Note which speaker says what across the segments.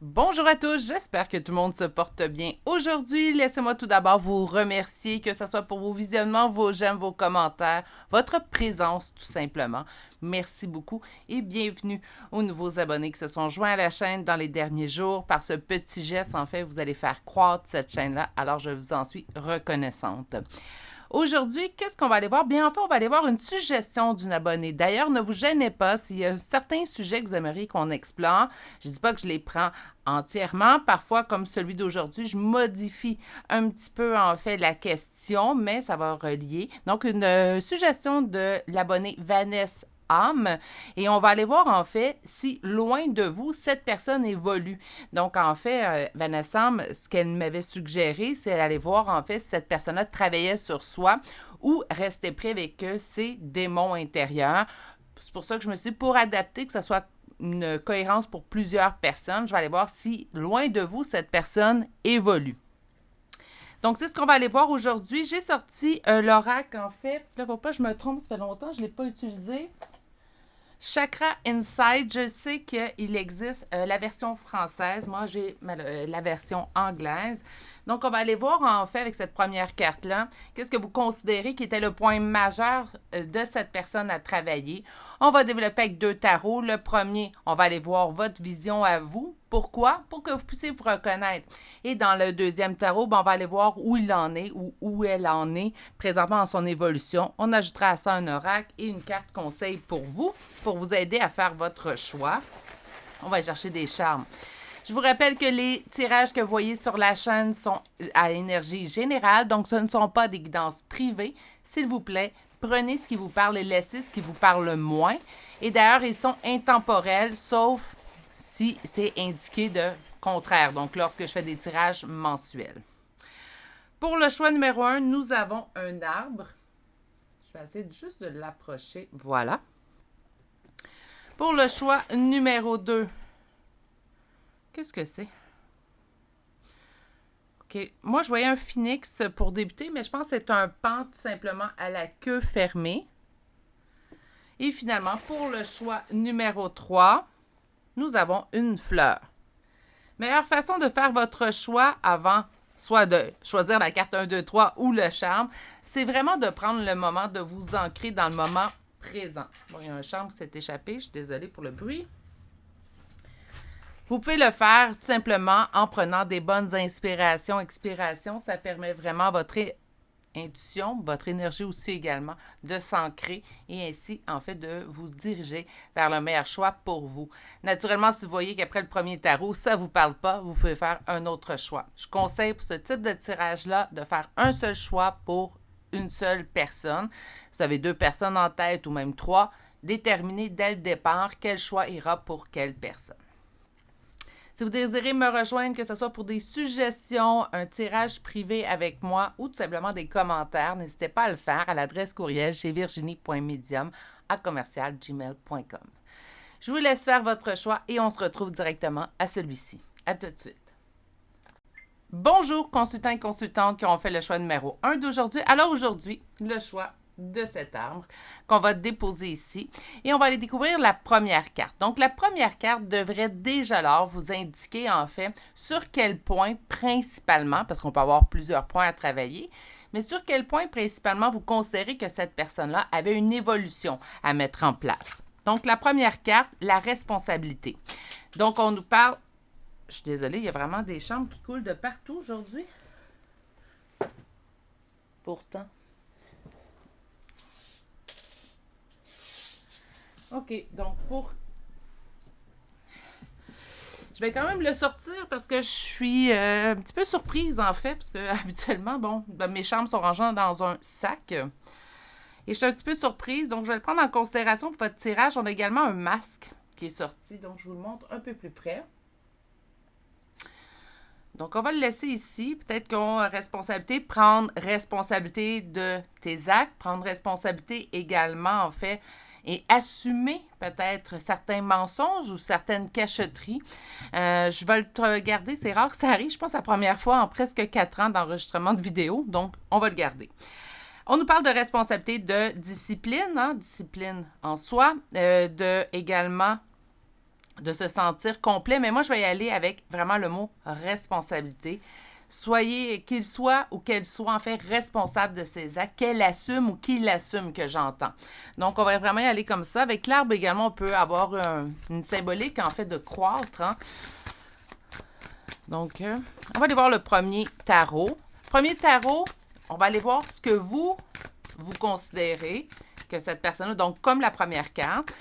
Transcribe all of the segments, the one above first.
Speaker 1: Bonjour à tous, j'espère que tout le monde se porte bien. Aujourd'hui, laissez-moi tout d'abord vous remercier, que ce soit pour vos visionnements, vos j'aime, vos commentaires, votre présence tout simplement. Merci beaucoup et bienvenue aux nouveaux abonnés qui se sont joints à la chaîne dans les derniers jours. Par ce petit geste, en fait, vous allez faire croître cette chaîne-là, alors je vous en suis reconnaissante. Aujourd'hui, qu'est-ce qu'on va aller voir? Bien, enfin, on va aller voir une suggestion d'une abonnée. D'ailleurs, ne vous gênez pas s'il y a certains sujets que vous aimeriez qu'on explore. Je ne dis pas que je les prends entièrement. Parfois, comme celui d'aujourd'hui, je modifie un petit peu, en fait, la question, mais ça va relier. Donc, une suggestion de l'abonnée Vanessa âme et on va aller voir en fait si loin de vous cette personne évolue. Donc en fait, Vanessa, ce qu'elle m'avait suggéré, c'est d'aller voir en fait si cette personne-là travaillait sur soi ou restait près avec ses démons intérieurs. C'est pour ça que je me suis dit, pour adapter, que ce soit une cohérence pour plusieurs personnes, je vais aller voir si loin de vous cette personne évolue. Donc, c'est ce qu'on va aller voir aujourd'hui. J'ai sorti l'oracle, en fait. Là, il ne faut pas que je me trompe, ça fait longtemps que je ne l'ai pas utilisé. Chakra Inside, je sais qu'il existe la version française. Moi, j'ai la version anglaise. Donc, on va aller voir en fait avec cette première carte-là, qu'est-ce que vous considérez qui était le point majeur de cette personne à travailler. On va développer avec 2 tarots. Le premier, on va aller voir votre vision à vous. Pourquoi? Pour que vous puissiez vous reconnaître. Et dans le deuxième tarot, on va aller voir où il en est ou où elle en est présentement dans son évolution. On ajoutera à ça un oracle et une carte conseil pour vous aider à faire votre choix. On va chercher des charmes. Je vous rappelle que les tirages que vous voyez sur la chaîne sont à énergie générale, donc ce ne sont pas des guidances privées. S'il vous plaît, prenez ce qui vous parle et laissez ce qui vous parle moins. Et d'ailleurs, ils sont intemporels, sauf si c'est indiqué de contraire, donc lorsque je fais des tirages mensuels. Pour le choix numéro 1, nous avons un arbre. Je vais essayer juste de l'approcher. Voilà. Pour le choix numéro 2, qu'est-ce que c'est? OK. Moi, je voyais un phénix pour débuter, mais je pense que c'est un pan tout simplement à la queue fermée. Et finalement, pour le choix numéro 3, nous avons une fleur. Meilleure façon de faire votre choix avant soit de choisir la carte 1, 2, 3 ou le charme, c'est vraiment de prendre le moment de vous ancrer dans le moment présent. Bon, il y a un charme qui s'est échappé, je suis désolée pour le bruit. Vous pouvez le faire tout simplement en prenant des bonnes inspirations, expirations. Ça permet vraiment à votre intuition, votre énergie aussi également, de s'ancrer et ainsi, en fait, de vous diriger vers le meilleur choix pour vous. Naturellement, si vous voyez qu'après le premier tarot, ça ne vous parle pas, vous pouvez faire un autre choix. Je conseille pour ce type de tirage-là de faire un seul choix pour une seule personne. Si vous avez 2 personnes en tête ou même 3, déterminez dès le départ quel choix ira pour quelle personne. Si vous désirez me rejoindre, que ce soit pour des suggestions, un tirage privé avec moi ou tout simplement des commentaires, n'hésitez pas à le faire à l'adresse courriel chez virginie.medium@gmail.com. Je vous laisse faire votre choix et on se retrouve directement à celui-ci. À tout de suite. Bonjour consultants et consultantes qui ont fait le choix numéro 1 d'aujourd'hui. Alors aujourd'hui, le choix de cet arbre qu'on va déposer ici et on va aller découvrir la première carte. Donc la première carte devrait déjà alors vous indiquer en fait sur quel point principalement, parce qu'on peut avoir plusieurs points à travailler, mais sur quel point principalement vous considérez que cette personne-là avait une évolution à mettre en place. Donc la première carte, la responsabilité. Donc on nous parle, je suis désolée, il y a vraiment des chambres qui coulent de partout aujourd'hui. Pourtant. OK, donc je vais quand même le sortir parce que je suis un petit peu surprise en fait, parce que habituellement, mes chambres sont rangées dans un sac. Et je suis un petit peu surprise, donc je vais le prendre en considération pour votre tirage. On a également un masque qui est sorti, donc je vous le montre un peu plus près. Donc, on va le laisser ici. Peut-être qu'on a responsabilité, prendre responsabilité de tes actes, prendre responsabilité également, en fait, et assumer peut-être certains mensonges ou certaines cachotteries. Je vais le regarder. C'est rare que ça arrive. Je pense la première fois en presque 4 ans d'enregistrement de vidéo. Donc, on va le garder. On nous parle de responsabilité de discipline, discipline en soi, de également de se sentir complet. Mais moi, je vais y aller avec vraiment le mot responsabilité. Soyez, qu'il soit ou qu'elle soit en fait responsable de ses actes, qu'elle assume ou qu'il assume que j'entends. Donc, on va vraiment y aller comme ça. Avec l'arbre également, on peut avoir une symbolique en fait de croître. Hein? Donc, on va aller voir le premier tarot. Premier tarot, on va aller voir ce que vous considérez que cette personne-là, donc comme la première carte,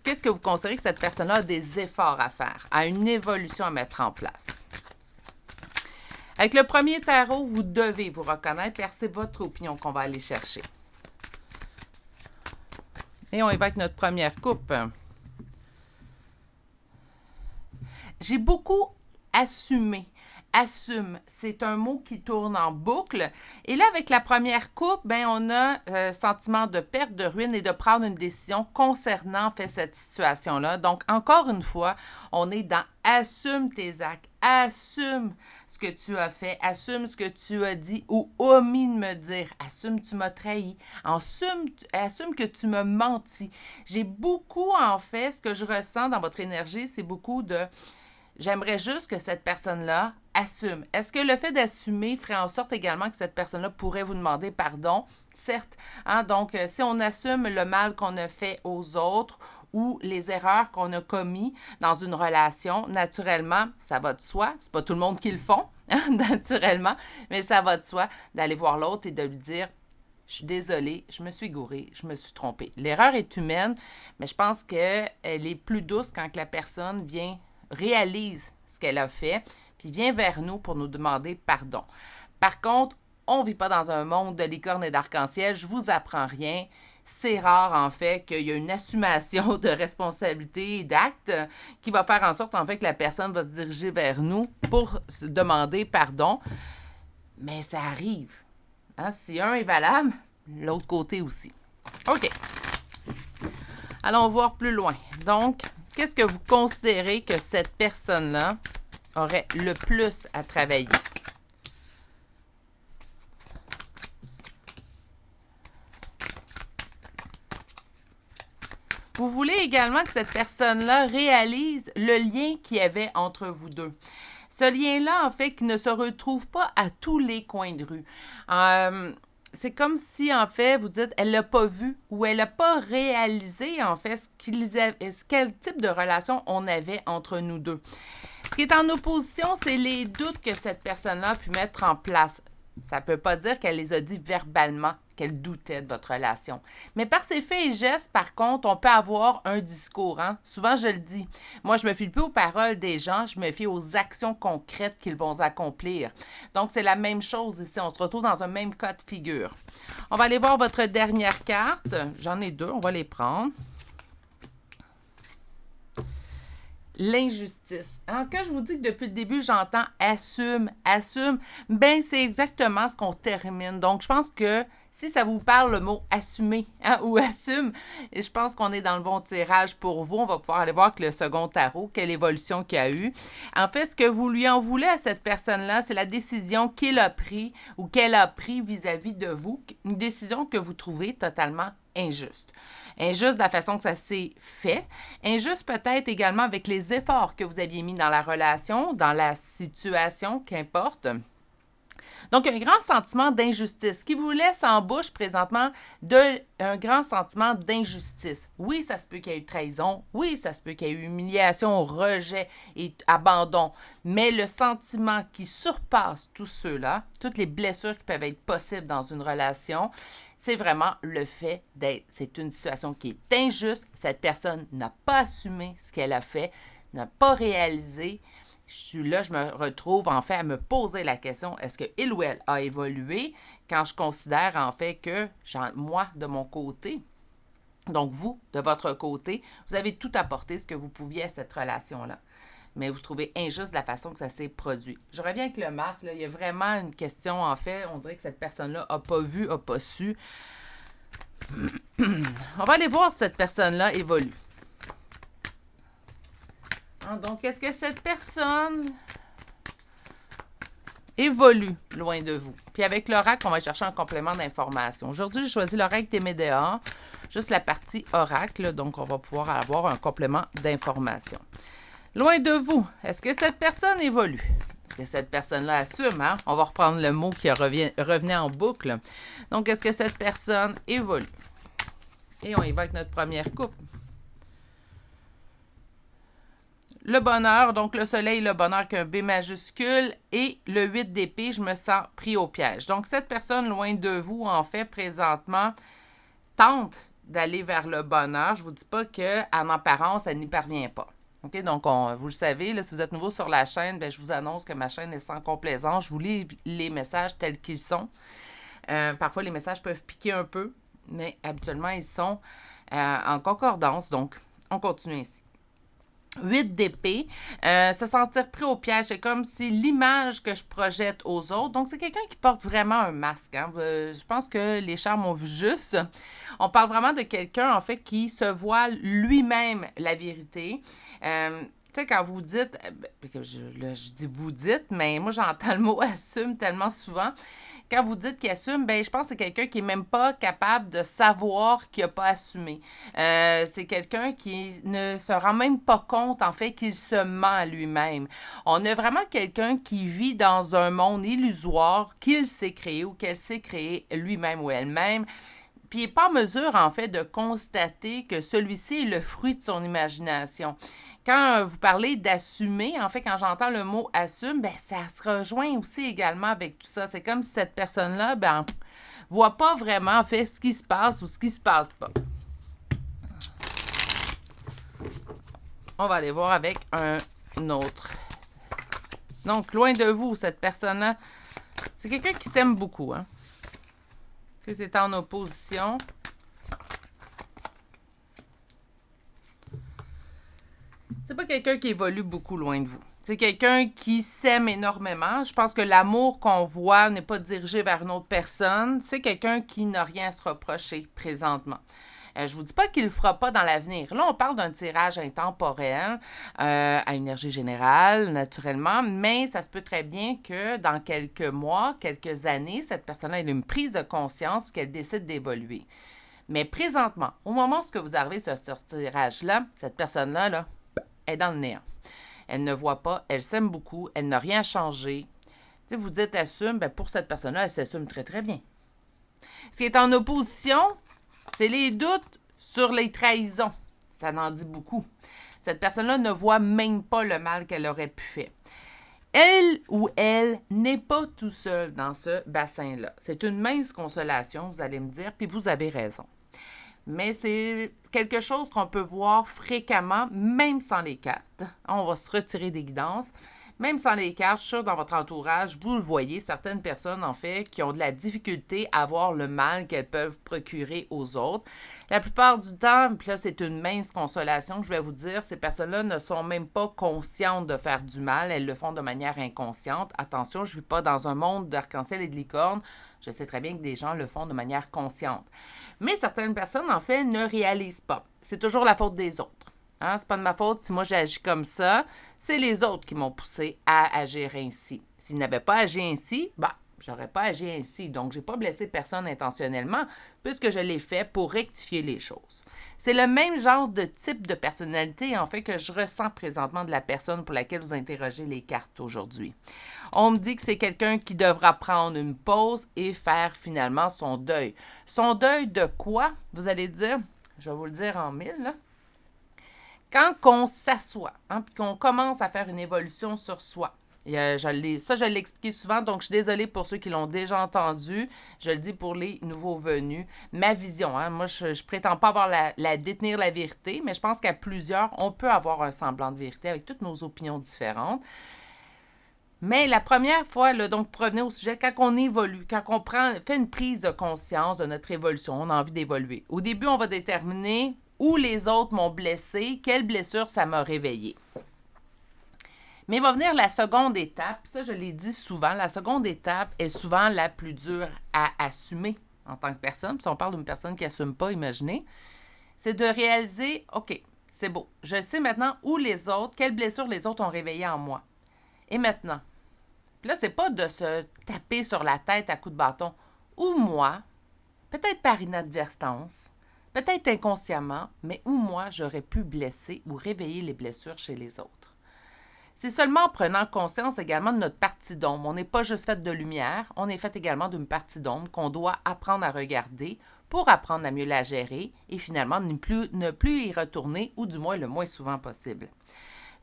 Speaker 1: qu'est-ce que vous considérez que cette personne-là a des efforts à faire, a une évolution à mettre en place. Avec le premier tarot, vous devez vous reconnaître car c'est votre opinion qu'on va aller chercher. Et on y va avec notre première coupe. J'ai beaucoup assumé. Assume, c'est un mot qui tourne en boucle. Et là, avec la première coupe, ben, on a sentiment de perte, de ruine et de prendre une décision concernant en fait, cette situation-là. Donc, encore une fois, on est dans assume tes actes, assume ce que tu as fait, assume ce que tu as dit ou omis de me dire, assume tu m'as trahi, assume que tu m'as menti. J'ai beaucoup, en fait, ce que je ressens dans votre énergie, c'est beaucoup de... J'aimerais juste que cette personne-là assume. Est-ce que le fait d'assumer ferait en sorte également que cette personne-là pourrait vous demander pardon? Certes. Hein? Donc, si on assume le mal qu'on a fait aux autres ou les erreurs qu'on a commises dans une relation, naturellement, ça va de soi. C'est pas tout le monde qui le font, hein, naturellement, mais ça va de soi d'aller voir l'autre et de lui dire je suis désolée, je me suis gourée, je me suis trompée. L'erreur est humaine, mais je pense qu'elle est plus douce quand la personne réalise ce qu'elle a fait, puis vient vers nous pour nous demander pardon. Par contre, on ne vit pas dans un monde de licorne et d'arc-en-ciel, je vous apprends rien. C'est rare, en fait, qu'il y a une assumation de responsabilité et d'acte qui va faire en sorte, en fait, que la personne va se diriger vers nous pour se demander pardon. Mais ça arrive. Hein? Si un est valable, l'autre côté aussi. OK. Allons voir plus loin. Donc, qu'est-ce que vous considérez que cette personne-là aurait le plus à travailler? Vous voulez également que cette personne-là réalise le lien qu'il y avait entre vous deux. Ce lien-là, en fait, qui ne se retrouve pas à tous les coins de rue. C'est comme si, en fait, vous dites, elle l'a pas vu ou elle n'a pas réalisé, en fait, quel type de relation on avait entre nous deux. Ce qui est en opposition, c'est les doutes que cette personne-là a pu mettre en place. Ça ne peut pas dire qu'elle les a dit verbalement, qu'elle doutait de votre relation. Mais par ses faits et gestes, par contre, on peut avoir un discours. Hein? Souvent, je le dis. Moi, je me fie plus aux paroles des gens, je me fie aux actions concrètes qu'ils vont accomplir. Donc, c'est la même chose ici. On se retrouve dans un même cas de figure. On va aller voir votre dernière carte. J'en ai deux, on va les prendre. L'injustice. Hein, quand je vous dis que depuis le début, j'entends assume, ben c'est exactement ce qu'on termine. Donc, je pense que si ça vous parle le mot assumer hein, ou assume, et je pense qu'on est dans le bon tirage pour vous. On va pouvoir aller voir avec le second tarot, quelle évolution qu'il y a eu. En fait, ce que vous lui en voulez à cette personne-là, c'est la décision qu'il a prise ou qu'elle a prise vis-à-vis de vous. Une décision que vous trouvez totalement injuste. Injuste de la façon que ça s'est fait. Injuste peut-être également avec les efforts que vous aviez mis dans la relation, dans la situation, qu'importe. Donc, un grand sentiment d'injustice qui vous laisse en bouche présentement un grand sentiment d'injustice. Oui, ça se peut qu'il y ait eu trahison. Oui, ça se peut qu'il y ait eu humiliation, rejet et abandon. Mais le sentiment qui surpasse tout ceux-là, toutes les blessures qui peuvent être possibles dans une relation, c'est vraiment le fait c'est une situation qui est injuste. Cette personne n'a pas assumé ce qu'elle a fait, n'a pas réalisé. Je me retrouve en fait à me poser la question, est-ce que il ou elle a évolué quand je considère en fait que moi, de mon côté, donc vous, de votre côté, vous avez tout apporté ce que vous pouviez à cette relation-là. Mais vous trouvez injuste la façon que ça s'est produit. Je reviens avec le masque, là, il y a vraiment une question en fait, on dirait que cette personne-là n'a pas vu, n'a pas su. On va aller voir si cette personne-là évolue. Donc, est-ce que cette personne évolue loin de vous. Puis avec l'oracle, on va chercher un complément d'information. Aujourd'hui, j'ai choisi l'oracle des Médéors, juste la partie oracle, donc on va pouvoir avoir un complément d'information. Loin de vous, est-ce que cette personne évolue? Est-ce que cette personne-là assume? Hein? On va reprendre le mot qui revenait en boucle. Donc, est-ce que cette personne évolue? Et on y va avec notre première coupe. Le bonheur, donc le soleil, le bonheur avec un B majuscule et le 8 d'épée, je me sens pris au piège. Donc, cette personne loin de vous, en fait, présentement, tente d'aller vers le bonheur. Je ne vous dis pas qu'en apparence, elle n'y parvient pas. OK? Donc, vous le savez, là, si vous êtes nouveau sur la chaîne, bien, je vous annonce que ma chaîne est sans complaisance. Je vous lis les messages tels qu'ils sont. Parfois, les messages peuvent piquer un peu, mais habituellement, ils sont en concordance. Donc, on continue ainsi. 8 d'épée, se sentir pris au piège, c'est comme si l'image que je projette aux autres, donc c'est quelqu'un qui porte vraiment un masque. Hein? Je pense que les chars m'ont vu juste. On parle vraiment de quelqu'un, en fait, qui se voile lui-même la vérité. Tu sais, quand vous dites, je dis vous dites, mais moi j'entends le mot assume tellement souvent. Quand vous dites qu'il assume, ben je pense que c'est quelqu'un qui n'est même pas capable de savoir qu'il n'a pas assumé. C'est quelqu'un qui ne se rend même pas compte, en fait, qu'il se ment à lui-même. On a vraiment quelqu'un qui vit dans un monde illusoire qu'il s'est créé ou qu'elle s'est créé lui-même ou elle-même. Puis il n'est pas en mesure, en fait, de constater que celui-ci est le fruit de son imagination. Quand vous parlez d'assumer, en fait, quand j'entends le mot assume, ben ça se rejoint aussi également avec tout ça. C'est comme si cette personne-là, ben, voit pas vraiment, en fait, ce qui se passe ou ce qui se passe pas. On va aller voir avec un autre. Donc, loin de vous, cette personne-là, c'est quelqu'un qui s'aime beaucoup, hein. C'est en opposition. C'est pas quelqu'un qui évolue beaucoup loin de vous. C'est quelqu'un qui s'aime énormément. Je pense que l'amour qu'on voit n'est pas dirigé vers une autre personne. C'est quelqu'un qui n'a rien à se reprocher présentement. Je vous dis pas qu'il le fera pas dans l'avenir. Là, on parle d'un tirage intemporel à énergie générale, naturellement, mais ça se peut très bien que dans quelques mois, quelques années, cette personne-là ait une prise de conscience qu'elle décide d'évoluer. Mais présentement, au moment où vous arrivez sur ce tirage-là, cette personne-là, là, est dans le néant. Elle ne voit pas, elle s'aime beaucoup, elle n'a rien changé. Tu sais, vous dites assume, bien pour cette personne-là, elle s'assume très, très bien. Ce qui est en opposition, c'est les doutes sur les trahisons. Ça en dit beaucoup. Cette personne-là ne voit même pas le mal qu'elle aurait pu faire. Elle ou elle n'est pas tout seul dans ce bassin-là. C'est une mince consolation, vous allez me dire, puis vous avez raison. Mais c'est quelque chose qu'on peut voir fréquemment, même sans les cartes. On va se retirer des guidances. Même sans les cartes, je suis sûre dans votre entourage, vous le voyez, certaines personnes, en fait, qui ont de la difficulté à voir le mal qu'elles peuvent procurer aux autres. La plupart du temps, puis là, c'est une mince consolation que je vais vous dire, ces personnes-là ne sont même pas conscientes de faire du mal, elles le font de manière inconsciente. Attention, je ne vis pas dans un monde d'arc-en-ciel et de licorne. Je sais très bien que des gens le font de manière consciente. Mais certaines personnes, en fait, ne réalisent pas. C'est toujours la faute des autres. Hein? C'est pas de ma faute si moi j'agis comme ça. C'est les autres qui m'ont poussé à agir ainsi. S'ils n'avaient pas agi ainsi, j'aurais pas agi ainsi. Donc, j'ai pas blessé personne intentionnellement puisque je l'ai fait pour rectifier les choses. C'est le même genre de type de personnalité, en fait, que je ressens présentement de la personne pour laquelle vous interrogez les cartes aujourd'hui. On me dit que c'est quelqu'un qui devra prendre une pause et faire finalement son deuil. Son deuil de quoi, vous allez dire? Je vais vous le dire en mille, là. Quand on s'assoit, puis qu'on commence à faire une évolution sur soi, je l'ai expliqué souvent, donc je suis désolée pour ceux qui l'ont déjà entendu. Je le dis pour les nouveaux venus. Ma vision, moi, je prétends pas avoir détenir la vérité, mais je pense qu'à plusieurs, on peut avoir un semblant de vérité avec toutes nos opinions différentes. Mais la première fois, là, donc, pour revenir au sujet, quand on évolue, quand on fait une prise de conscience de notre évolution, on a envie d'évoluer. Au début, on va déterminer où les autres m'ont blessé, quelle blessure ça m'a réveillée. Mais il va venir la seconde étape, ça je l'ai dit souvent, la seconde étape est souvent la plus dure à assumer en tant que personne. Si on parle d'une personne qui n'assume pas, imaginez, c'est de réaliser, OK, c'est beau, je sais maintenant où les autres, quelles blessures les autres ont réveillées en moi. Et maintenant, Puis là, c'est pas de se taper sur la tête à coups de bâton. Ou moi, peut-être par inadvertance, peut-être inconsciemment, mais où moi, j'aurais pu blesser ou réveiller les blessures chez les autres. C'est seulement en prenant conscience également de notre partie d'ombre. On n'est pas juste fait de lumière, on est fait également d'une partie d'ombre qu'on doit apprendre à regarder pour apprendre à mieux la gérer et finalement ne plus y retourner, ou du moins le moins souvent possible.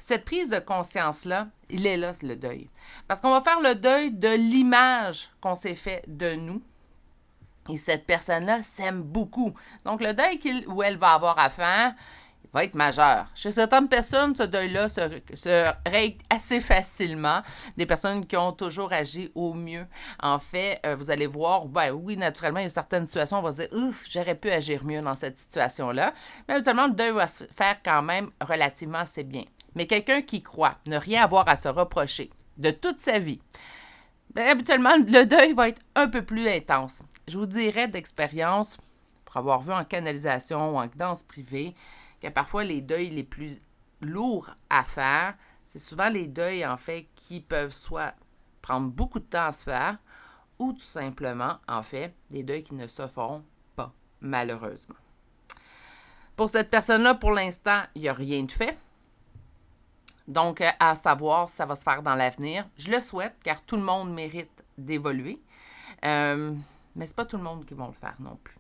Speaker 1: Cette prise de conscience-là, il est là, le deuil. Parce qu'on va faire le deuil de l'image qu'on s'est fait de nous. Et cette personne-là s'aime beaucoup. Donc, le deuil qu'il ou elle va avoir à faire va être majeur. Chez certaines personnes, ce deuil-là se règle assez facilement. Des personnes qui ont toujours agi au mieux. En fait, vous allez voir, ben oui, naturellement, il y a certaines situations, on va se dire « Ouf, j'aurais pu agir mieux dans cette situation-là ». Mais habituellement, le deuil va se faire quand même relativement assez bien. Mais quelqu'un qui croit ne rien avoir à se reprocher de toute sa vie, bien, habituellement, le deuil va être un peu plus intense. Je vous dirais d'expérience, pour avoir vu en canalisation ou en danse privée, que parfois les deuils les plus lourds à faire, c'est souvent les deuils, en fait, qui peuvent soit prendre beaucoup de temps à se faire ou tout simplement, en fait, des deuils qui ne se feront pas, malheureusement. Pour cette personne-là, pour l'instant, il n'y a rien de fait. Donc, à savoir si ça va se faire dans l'avenir. Je le souhaite, car tout le monde mérite d'évoluer. Mais c'est pas tout le monde qui va le faire non plus.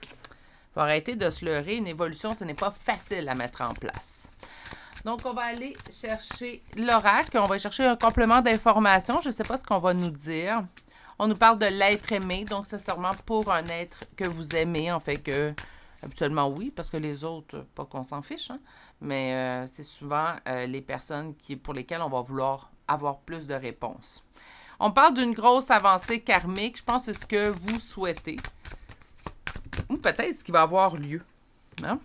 Speaker 1: Il faut arrêter de se leurrer. Une évolution, ce n'est pas facile à mettre en place. Donc, on va aller chercher l'oracle. On va chercher un complément d'information. Je ne sais pas ce qu'on va nous dire. On nous parle de l'être aimé. Donc, c'est sûrement pour un être que vous aimez, en fait, que habituellement oui, parce que les autres, pas qu'on s'en fiche, hein, mais c'est souvent les personnes pour lesquelles on va vouloir avoir plus de réponses. On parle d'une grosse avancée karmique. Je pense que c'est ce que vous souhaitez. Ou peut-être ce qui va avoir lieu. Hein?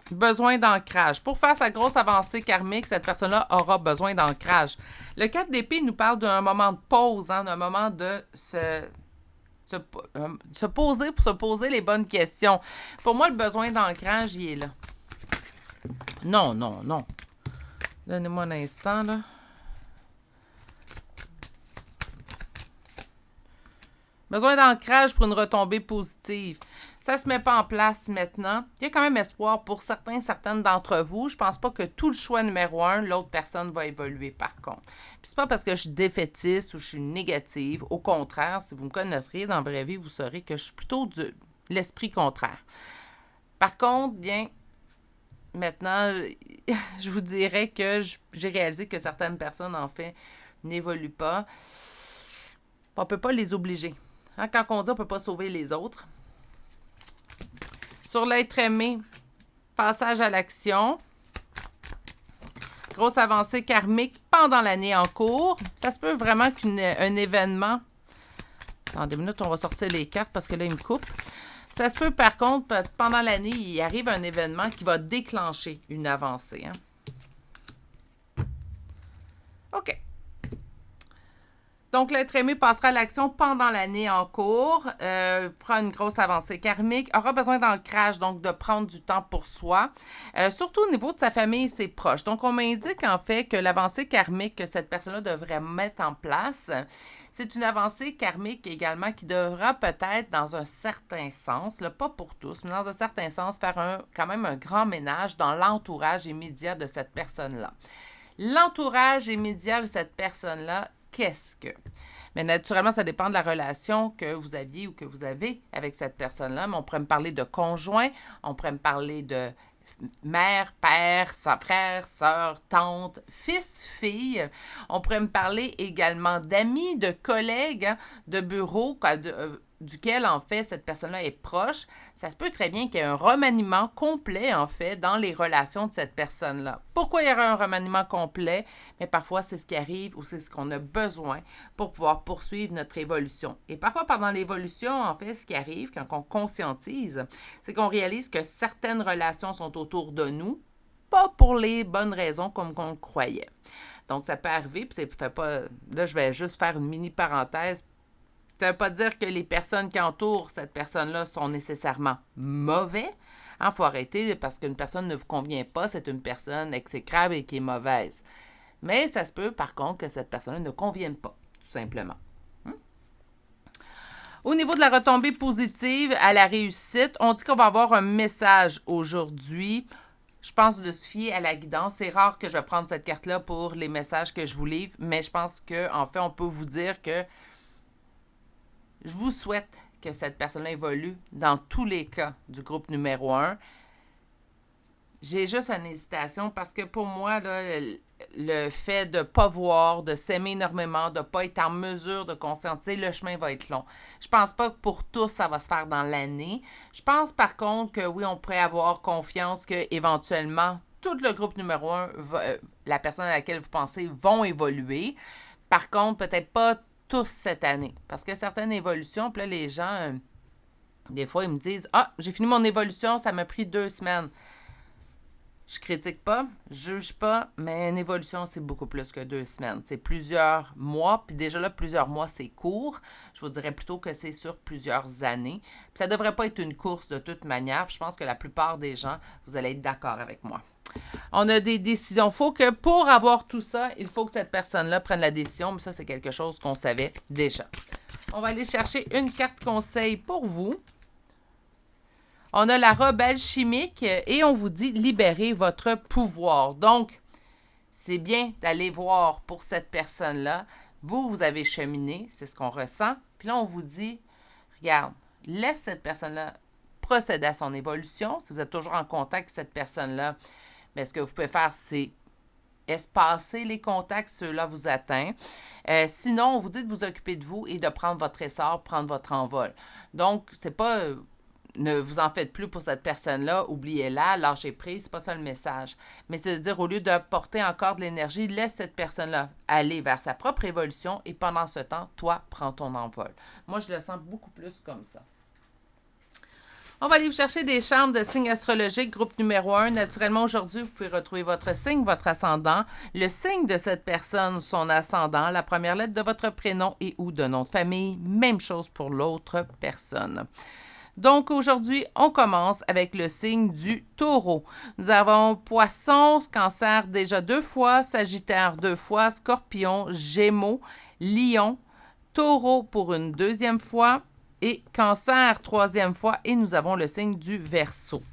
Speaker 1: Besoin d'ancrage. Pour faire sa grosse avancée karmique, cette personne-là aura besoin d'ancrage. Le 4 d'épée nous parle d'un moment de pause, hein, d'un moment de se poser pour se poser les bonnes questions. Pour moi, le besoin d'ancrage, il est là. Non. Donnez-moi un instant, là. Besoin d'ancrage pour une retombée positive. Ça ne se met pas en place maintenant. Il y a quand même espoir pour certaines d'entre vous. Je ne pense pas que tout le choix numéro 1, l'autre personne va évoluer par contre. Puis c'est pas parce que je suis défaitiste ou je suis négative. Au contraire, si vous me connaîtrez dans la vraie vie, vous saurez que je suis plutôt de l'esprit contraire. Par contre, bien, maintenant, je vous dirais que j'ai réalisé que certaines personnes, en fait, n'évoluent pas. On ne peut pas les obliger. Hein, quand on dit on ne peut pas sauver les autres. Sur l'être aimé, passage à l'action. Grosse avancée karmique pendant l'année en cours. Ça se peut vraiment qu'un événement... Attendez une minute, on va sortir les cartes parce que là, il me coupe. Ça se peut, par contre, pendant l'année, il arrive un événement qui va déclencher une avancée. Hein? OK. Donc, l'être aimé passera à l'action pendant l'année en cours, fera une grosse avancée karmique, aura besoin d'ancrage, donc de prendre du temps pour soi, surtout au niveau de sa famille et ses proches. Donc, on m'indique en fait que l'avancée karmique que cette personne-là devrait mettre en place, c'est une avancée karmique également qui devra peut-être, dans un certain sens, là, pas pour tous, mais dans un certain sens, faire quand même un grand ménage dans l'entourage immédiat de cette personne-là. L'entourage immédiat de cette personne-là, qu'est-ce que? Mais naturellement, ça dépend de la relation que vous aviez ou que vous avez avec cette personne-là. Mais on pourrait me parler de conjoint, on pourrait me parler de mère, père, frère, sœur, tante, fils, fille. On pourrait me parler également d'amis, de collègues, hein, de bureau, duquel, en fait, cette personne-là est proche. Ça se peut très bien qu'il y ait un remaniement complet, en fait, dans les relations de cette personne-là. Pourquoi il y aurait un remaniement complet? Mais parfois, c'est ce qui arrive ou c'est ce qu'on a besoin pour pouvoir poursuivre notre évolution. Et parfois, pendant l'évolution, en fait, ce qui arrive, quand on conscientise, c'est qu'on réalise que certaines relations sont autour de nous, pas pour les bonnes raisons comme on le croyait. Donc, ça peut arriver, puis ça fait pas... Là, je vais juste faire une mini-parenthèse. Ça ne veut pas dire que les personnes qui entourent cette personne-là sont nécessairement mauvais. Il faut arrêter parce qu'une personne ne vous convient pas, c'est une personne exécrable et qui est mauvaise. Mais ça se peut, par contre, que cette personne-là ne convienne pas, tout simplement. Au niveau de la retombée positive à la réussite, on dit qu'on va avoir un message aujourd'hui. Je pense de se fier à la guidance. C'est rare que je vais prendre cette carte-là pour les messages que je vous livre, mais je pense qu'en fait, on peut vous dire que je vous souhaite que cette personne-là évolue dans tous les cas du groupe numéro 1. J'ai juste une hésitation parce que pour moi, là, le fait de ne pas voir, de s'aimer énormément, de ne pas être en mesure de conscientiser, le chemin va être long. Je pense pas que pour tous, ça va se faire dans l'année. Je pense par contre que oui, on pourrait avoir confiance qu'éventuellement, tout le groupe numéro 1, la personne à laquelle vous pensez, vont évoluer. Par contre, peut-être pas tous cette année. Parce que certaines évolutions, puis là, les gens, des fois, ils me disent « Ah, j'ai fini mon évolution, ça m'a pris 2 semaines. » Je critique pas, je juge pas, mais une évolution, c'est beaucoup plus que 2 semaines. C'est plusieurs mois, puis déjà là, plusieurs mois, c'est court. Je vous dirais plutôt que c'est sur plusieurs années. Puis ça ne devrait pas être une course de toute manière. Puis je pense que la plupart des gens, vous allez être d'accord avec moi. On a des décisions. Il faut que pour avoir tout ça, il faut que cette personne-là prenne la décision. Mais ça, c'est quelque chose qu'on savait déjà. On va aller chercher une carte conseil pour vous. On a la rebelle chimique et on vous dit libérer votre pouvoir. Donc, c'est bien d'aller voir pour cette personne-là. Vous avez cheminé, c'est ce qu'on ressent. Puis là, on vous dit, regarde, laisse cette personne-là procéder à son évolution. Si vous êtes toujours en contact avec cette personne-là, bien, ce que vous pouvez faire, c'est espacer les contacts, ceux-là vous atteignent. Sinon, on vous dit de vous occuper de vous et de prendre votre essor, prendre votre envol. Donc, c'est pas... ne vous en faites plus pour cette personne-là, oubliez-la, lâchez prise, c'est pas ça le message. Mais c'est de dire, au lieu de porter encore de l'énergie, laisse cette personne-là aller vers sa propre évolution et pendant ce temps, toi, prends ton envol. Moi, je le sens beaucoup plus comme ça. On va aller vous chercher des charmes de signes astrologiques, groupe numéro 1. Naturellement, aujourd'hui, vous pouvez retrouver votre signe, votre ascendant, le signe de cette personne, son ascendant, la première lettre de votre prénom et ou de nom de famille. Même chose pour l'autre personne. Donc, aujourd'hui, on commence avec le signe du taureau. Nous avons poisson, cancer déjà 2 fois, sagittaire 2 fois, scorpion, gémeaux, lion, taureau pour une 2e fois et cancer 3e fois. Et nous avons le signe du verseau.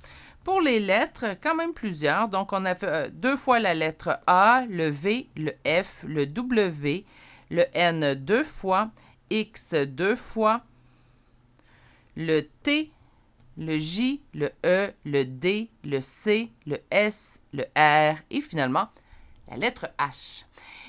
Speaker 1: Pour les lettres, quand même plusieurs. Donc, on a fait 2 fois la lettre A, le V, le F, le W, le N 2 fois, X 2 fois, le T, le J, le E, le D, le C, le S, le R et finalement la lettre H.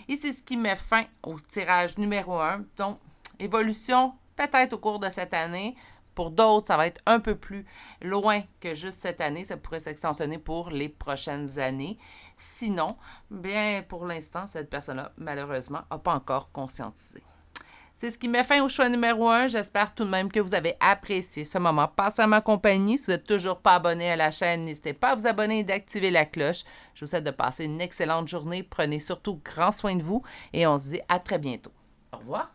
Speaker 1: Et c'est ce qui met fin au tirage numéro 1. Donc, évolution peut-être au cours de cette année. Pour d'autres, ça va être un peu plus loin que juste cette année. Ça pourrait s'extensionner pour les prochaines années. Sinon, bien, pour l'instant, cette personne-là, malheureusement, n'a pas encore conscientisé. C'est ce qui met fin au choix numéro 1. J'espère tout de même que vous avez apprécié ce moment passé à ma compagnie. Si vous n'êtes toujours pas abonné à la chaîne, n'hésitez pas à vous abonner et d'activer la cloche. Je vous souhaite de passer une excellente journée. Prenez surtout grand soin de vous et on se dit à très bientôt. Au revoir.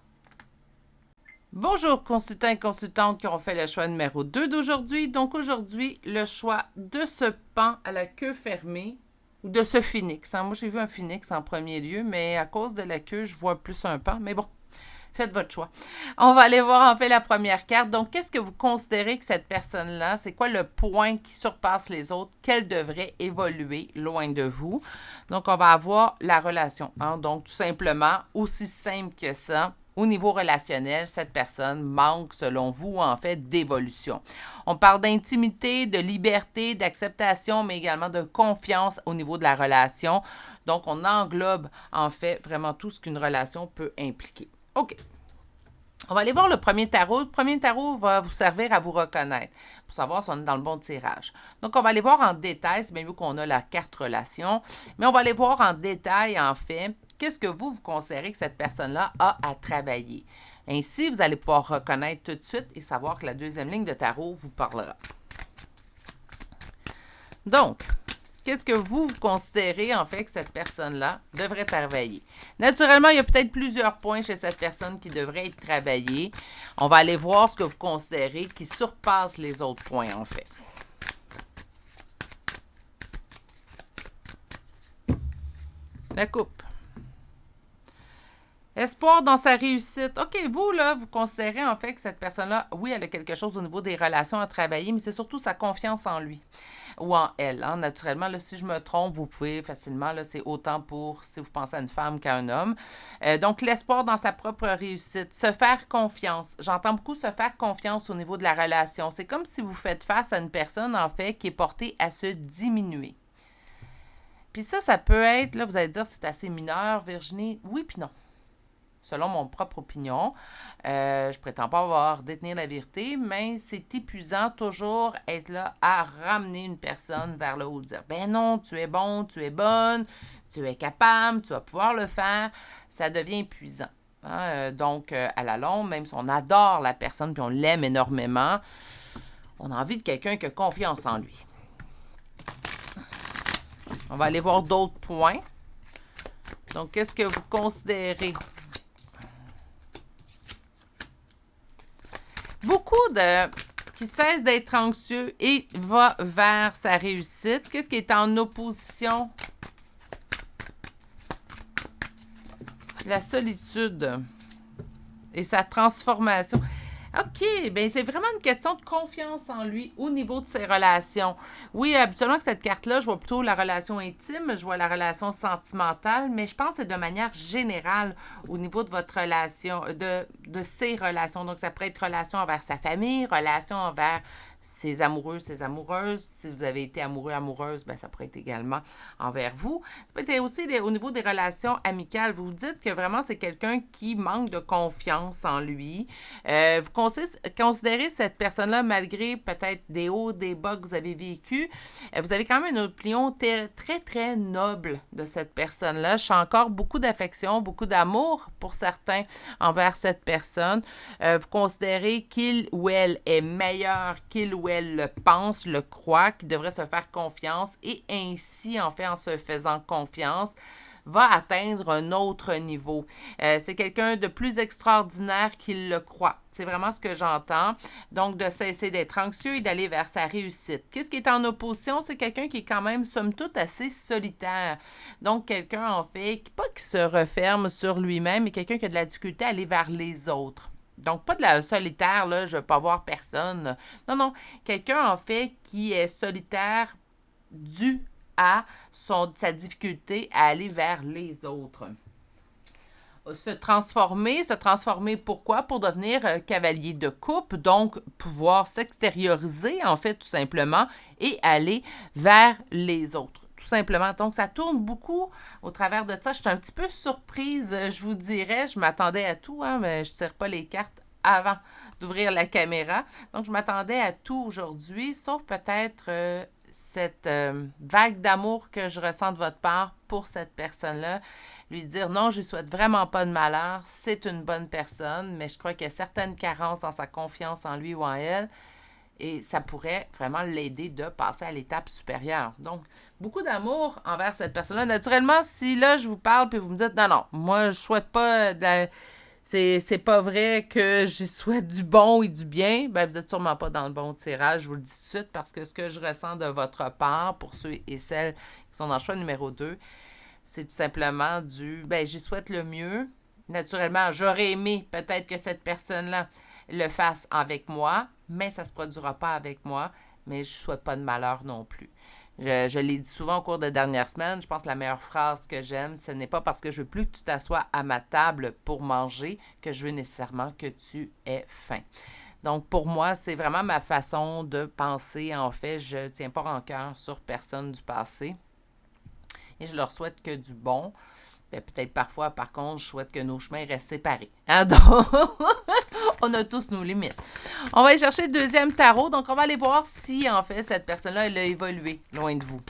Speaker 1: Bonjour consultants et consultantes qui ont fait le choix numéro 2 d'aujourd'hui. Donc aujourd'hui, le choix de ce pan à la queue fermée ou de ce phénix. Moi, j'ai vu un phénix en premier lieu, mais à cause de la queue, je vois plus un pan. Mais bon. Faites votre choix. On va aller voir en fait la première carte. Donc, qu'est-ce que vous considérez que cette personne-là, c'est quoi le point qui surpasse les autres, qu'elle devrait évoluer loin de vous? Donc, on va avoir la relation. Donc, tout simplement, aussi simple que ça, au niveau relationnel, cette personne manque, selon vous, en fait, d'évolution. On parle d'intimité, de liberté, d'acceptation, mais également de confiance au niveau de la relation. Donc, on englobe, en fait, vraiment tout ce qu'une relation peut impliquer. OK. On va aller voir le premier tarot. Le premier tarot va vous servir à vous reconnaître pour savoir si on est dans le bon tirage. Donc, on va aller voir en détail, c'est bien vu qu'on a la carte relation, mais on va aller voir en détail, en fait, qu'est-ce que vous considérez que cette personne-là a à travailler. Ainsi, vous allez pouvoir reconnaître tout de suite et savoir que la deuxième ligne de tarot vous parlera. Donc, qu'est-ce que vous considérez, en fait, que cette personne-là devrait travailler? Naturellement, il y a peut-être plusieurs points chez cette personne qui devraient être travaillés. On va aller voir ce que vous considérez qui surpasse les autres points, en fait. La coupe. Espoir dans sa réussite. OK, vous, là, vous considérez en fait que cette personne-là, oui, elle a quelque chose au niveau des relations à travailler, mais c'est surtout sa confiance en lui ou en elle. Hein. Naturellement, là, si je me trompe, vous pouvez facilement, là, c'est autant pour si vous pensez à une femme qu'à un homme. Donc, l'espoir dans sa propre réussite, se faire confiance. J'entends beaucoup se faire confiance au niveau de la relation. C'est comme si vous faites face à une personne, en fait, qui est portée à se diminuer. Puis ça peut être, là, vous allez dire, c'est assez mineur, Virginie. Oui, puis non. Selon mon propre opinion. Je prétends pas détenir la vérité, mais c'est épuisant toujours être là à ramener une personne vers le haut, dire ben non, tu es bon, tu es bonne, tu es capable, tu vas pouvoir le faire. Ça devient épuisant. Hein? Donc, à la longue, même si on adore la personne puis on l'aime énormément, on a envie de quelqu'un qui a confiance en lui. On va aller voir d'autres points. Donc, qu'est-ce que vous considérez? Beaucoup qui cesse d'être anxieux et va vers sa réussite. Qu'est-ce qui est en opposition? La solitude et sa transformation. OK, bien, c'est vraiment une question de confiance en lui au niveau de ses relations. Oui, habituellement, que cette carte-là, je vois plutôt la relation intime, je vois la relation sentimentale, mais je pense que c'est de manière générale au niveau de votre relation, de ses relations. Donc, ça pourrait être relation envers sa famille, relation envers ses amoureux, ses amoureuses. Si vous avez été amoureux, amoureuse, bien, ça pourrait être également envers vous. Ça peut être aussi au niveau des relations amicales. Vous vous dites que vraiment, c'est quelqu'un qui manque de confiance en lui. Vous considérez cette personne-là, malgré peut-être des hauts, des bas que vous avez vécus, vous avez quand même une opinion très, très noble de cette personne-là. Je sens encore beaucoup d'affection, beaucoup d'amour pour certains envers cette personne. Vous considérez qu'il ou elle est meilleur qu'il ou elle le pense, le croit, qu'il devrait se faire confiance et ainsi, en fait, en se faisant confiance, va atteindre un autre niveau. C'est quelqu'un de plus extraordinaire qu'il le croit. C'est vraiment ce que j'entends. Donc, de cesser d'être anxieux et d'aller vers sa réussite. Qu'est-ce qui est en opposition? C'est quelqu'un qui est quand même, somme toute, assez solitaire. Donc, quelqu'un, en fait, pas qui se referme sur lui-même, mais quelqu'un qui a de la difficulté à aller vers les autres. Donc, pas de la solitaire, là, je ne veux pas voir personne. Non, quelqu'un, en fait, qui est solitaire dû à sa difficulté à aller vers les autres. Se transformer pourquoi? Pour devenir cavalier de coupe, donc pouvoir s'extérioriser, en fait, tout simplement, et aller vers les autres. Tout simplement. Donc, ça tourne beaucoup au travers de ça. Je suis un petit peu surprise, je vous dirais. Je m'attendais à tout, hein, mais je ne tire pas les cartes avant d'ouvrir la caméra. Donc, je m'attendais à tout aujourd'hui, sauf peut-être cette vague d'amour que je ressens de votre part pour cette personne-là. Lui dire non, je ne lui souhaite vraiment pas de malheur. C'est une bonne personne, mais je crois qu'il y a certaines carences dans sa confiance en lui ou en elle. Et ça pourrait vraiment l'aider de passer à l'étape supérieure. Donc, beaucoup d'amour envers cette personne-là. Naturellement, si là, je vous parle puis vous me dites, non, moi, je ne souhaite pas c'est pas vrai que j'y souhaite du bon et du bien, ben vous n'êtes sûrement pas dans le bon tirage, je vous le dis tout de suite, parce que ce que je ressens de votre part, pour ceux et celles qui sont dans le choix numéro 2, c'est tout simplement j'y souhaite le mieux. Naturellement, j'aurais aimé peut-être que cette personne-là le fasse avec moi, mais ça ne se produira pas avec moi, mais je ne souhaite pas de malheur non plus. Je l'ai dit souvent au cours des dernières semaines, je pense que la meilleure phrase que j'aime, ce n'est pas parce que je veux plus que tu t'assoies à ma table pour manger que je veux nécessairement que tu aies faim. Donc, pour moi, c'est vraiment ma façon de penser. En fait, je ne tiens pas rancœur sur personne du passé et je leur souhaite que du bon. Ben, peut-être parfois, par contre, je souhaite que nos chemins restent séparés. Hein? Donc, on a tous nos limites. On va aller chercher le deuxième tarot. Donc, on va aller voir si, en fait, cette personne-là, elle a évolué loin de vous.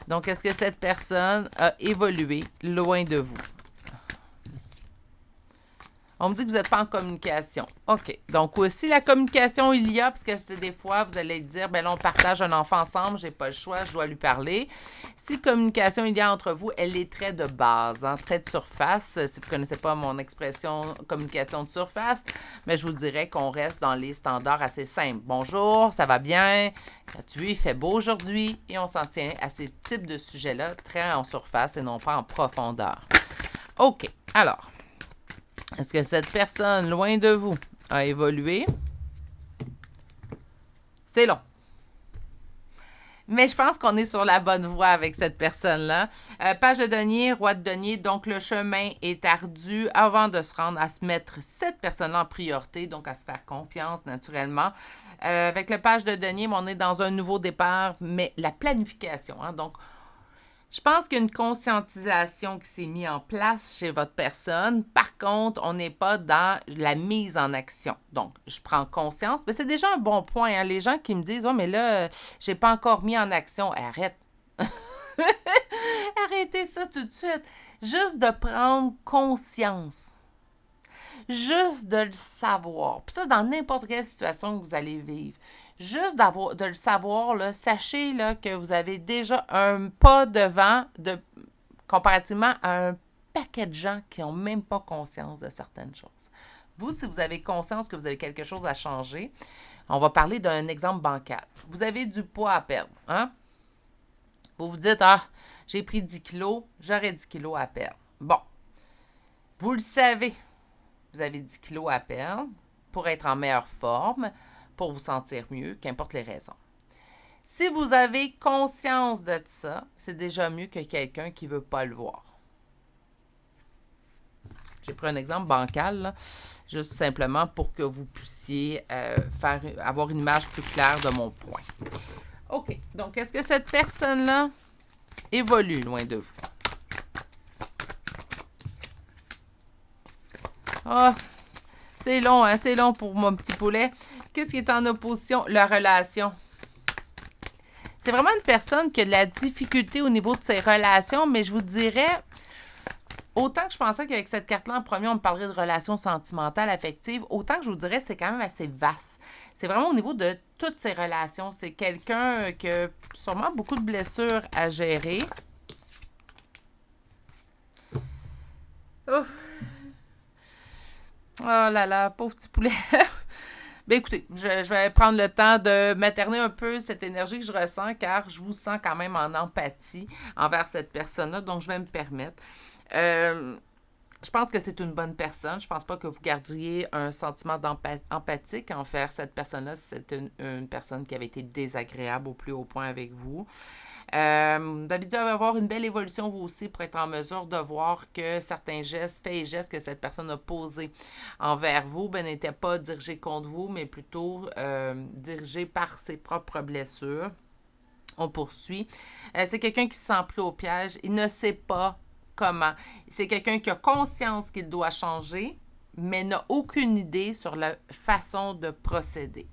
Speaker 1: Donc, est-ce que cette personne a évolué loin de vous? On me dit que vous n'êtes pas en communication. OK. Donc, si la communication, il y a, parce que c'est des fois, vous allez dire, ben là, on partage un enfant ensemble, j'ai pas le choix, je dois lui parler. Si communication, il y a entre vous, elle est très de base, hein, très de surface. Si vous ne connaissez pas mon expression communication de surface, mais je vous dirais qu'on reste dans les standards assez simples. Bonjour, ça va bien? As-tu vu, il fait beau aujourd'hui? Et on s'en tient à ces types de sujets-là, très en surface et non pas en profondeur. OK. Alors, Est-ce que cette personne, loin de vous, a évolué? C'est long. Mais je pense qu'on est sur la bonne voie avec cette personne-là. Page de denier, roi de denier, donc le chemin est ardu avant de se rendre à se mettre cette personne-là en priorité, donc à se faire confiance naturellement. Avec le page de denier, on est dans un nouveau départ, mais la planification, hein, donc je pense qu'il y a une conscientisation qui s'est mise en place chez votre personne. Par contre, on n'est pas dans la mise en action. Donc, je prends conscience. Mais c'est déjà un bon point. Hein? Les gens qui me disent « Oh, mais là, j'ai pas encore mis en action. » Arrête. Arrêtez ça tout de suite. Juste de prendre conscience. Juste de le savoir. Puis ça, dans n'importe quelle situation que vous allez vivre. Juste de le savoir, là, sachez là, que vous avez déjà un pas devant comparativement à un paquet de gens qui n'ont même pas conscience de certaines choses. Vous, si vous avez conscience que vous avez quelque chose à changer, on va parler d'un exemple bancal. Vous avez du poids à perdre. Hein? Vous vous dites, j'ai pris 10 kilos, j'aurais 10 kilos à perdre. Bon, vous le savez, vous avez 10 kilos à perdre pour être en meilleure forme, pour vous sentir mieux, qu'importe les raisons. Si vous avez conscience de ça, c'est déjà mieux que quelqu'un qui ne veut pas le voir. J'ai pris un exemple bancal, là, juste simplement pour que vous puissiez avoir une image plus claire de mon point. OK, donc est-ce que cette personne-là évolue loin de vous? C'est long, hein? C'est long pour mon petit poulet. Qu'est-ce qui est en opposition? La relation. C'est vraiment une personne qui a de la difficulté au niveau de ses relations, mais je vous dirais, autant que je pensais qu'avec cette carte-là, en premier, on me parlerait de relations sentimentales, affectives, autant que je vous dirais, c'est quand même assez vaste. C'est vraiment au niveau de toutes ses relations. C'est quelqu'un qui a sûrement beaucoup de blessures à gérer. Ouf. Oh là là, pauvre petit poulet. Bien écoutez, je vais prendre le temps de materner un peu cette énergie que je ressens car je vous sens quand même en empathie envers cette personne-là, donc je vais me permettre. Je pense que c'est une bonne personne. Je pense pas que vous gardiez un sentiment empathique envers cette personne-là. C'est une personne qui avait été désagréable au plus haut point avec vous. D'habitude, vous allez avoir une belle évolution, vous aussi, pour être en mesure de voir que certains gestes, faits et gestes que cette personne a posés envers vous n'étaient pas dirigés contre vous, mais plutôt dirigés par ses propres blessures. On poursuit. C'est quelqu'un qui se sent pris au piège. Il ne sait pas comment. C'est quelqu'un qui a conscience qu'il doit changer, mais n'a aucune idée sur la façon de procéder.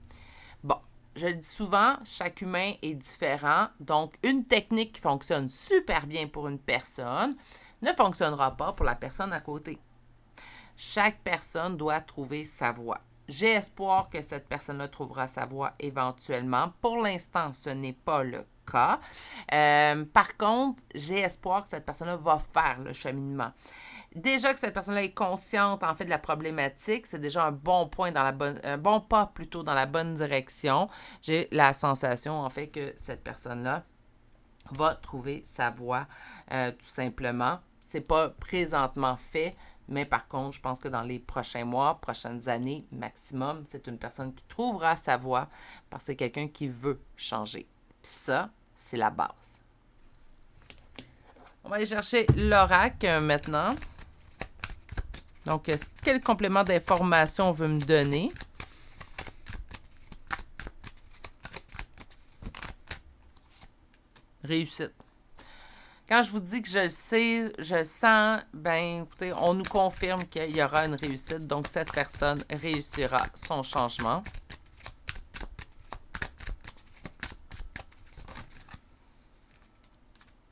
Speaker 1: Bon. Je le dis souvent, chaque humain est différent. Donc, une technique qui fonctionne super bien pour une personne ne fonctionnera pas pour la personne à côté. Chaque personne doit trouver sa voie. J'ai espoir que cette personne-là trouvera sa voie éventuellement. Pour l'instant, ce n'est pas le cas. Par contre, j'ai espoir que cette personne-là va faire le cheminement. Déjà que cette personne-là est consciente, en fait, de la problématique, c'est déjà un bon point un bon pas plutôt dans la bonne direction. J'ai la sensation, en fait, que cette personne-là va trouver sa voie, tout simplement. C'est pas présentement fait, mais par contre, je pense que dans les prochains mois, prochaines années maximum, c'est une personne qui trouvera sa voie parce que c'est quelqu'un qui veut changer. Puis ça, c'est la base. On va aller chercher l'oracle maintenant. Donc, quel complément d'information on veut me donner? Réussite. Quand je vous dis que je le sais, je le sens, ben écoutez, on nous confirme qu'il y aura une réussite. Donc, cette personne réussira son changement.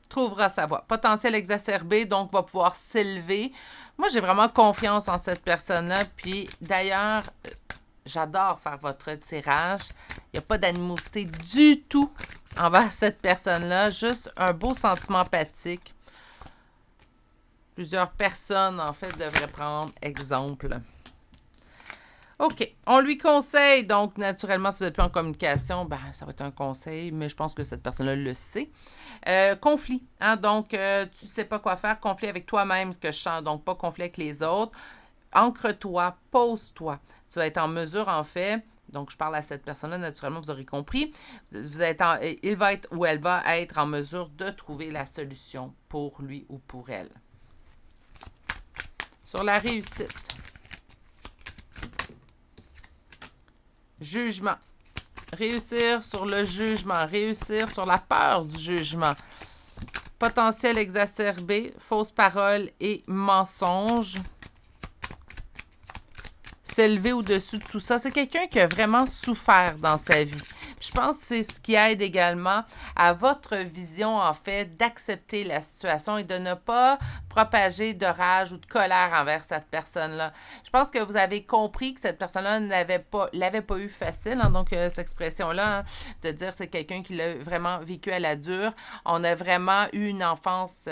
Speaker 1: Trouvera sa voie. Potentiel exacerbé, donc va pouvoir s'élever. Moi, j'ai vraiment confiance en cette personne-là. Puis, d'ailleurs, j'adore faire votre tirage. Il n'y a pas d'animosité du tout envers cette personne-là. Juste un beau sentiment empathique. Plusieurs personnes, en fait, devraient prendre exemple. OK. On lui conseille, donc, naturellement, si vous n'êtes plus en communication, ben, ça va être un conseil, mais je pense que cette personne-là le sait. Conflit. Hein? Donc, tu ne sais pas quoi faire. Conflit avec toi-même que je sens. Donc, pas conflit avec les autres. ancre-toi, pose-toi. Tu vas être en mesure, en fait, donc je parle à cette personne-là, naturellement, vous aurez compris, il va être ou elle va être en mesure de trouver la solution pour lui ou pour elle. Sur la réussite. Jugement. Réussir sur le jugement, réussir sur la peur du jugement. Potentiel exacerbé, fausses paroles et mensonges. S'élever au-dessus de tout ça. C'est quelqu'un qui a vraiment souffert dans sa vie. Puis je pense que c'est ce qui aide également à votre vision, en fait, d'accepter la situation et de ne pas propager de rage ou de colère envers cette personne-là. Je pense que vous avez compris que cette personne-là l'avait pas eu facile. Hein, donc, cette expression-là, hein, de dire c'est quelqu'un qui l'a vraiment vécu à la dure. On a vraiment eu une enfance...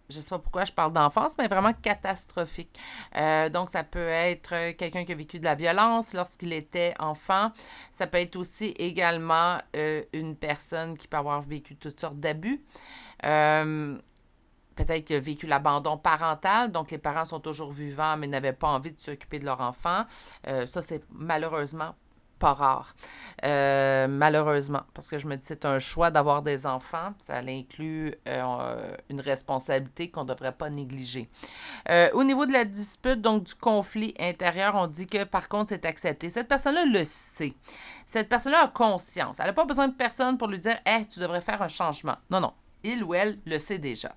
Speaker 1: je ne sais pas pourquoi je parle d'enfance, mais vraiment catastrophique. Donc, ça peut être quelqu'un qui a vécu de la violence lorsqu'il était enfant. Ça peut être aussi également une personne qui peut avoir vécu toutes sortes d'abus. Peut-être qu'il a vécu l'abandon parental, donc les parents sont toujours vivants, mais n'avaient pas envie de s'occuper de leur enfant. Ça, c'est malheureusement pas rare. Malheureusement, parce que je me dis c'est un choix d'avoir des enfants. Ça inclut une responsabilité qu'on ne devrait pas négliger. Au niveau de la dispute, donc du conflit intérieur, on dit que par contre, c'est accepté. Cette personne-là le sait. Cette personne-là a conscience. Elle n'a pas besoin de personne pour lui dire « Hey, tu devrais faire un changement. » Non, non. Il ou elle le sait déjà.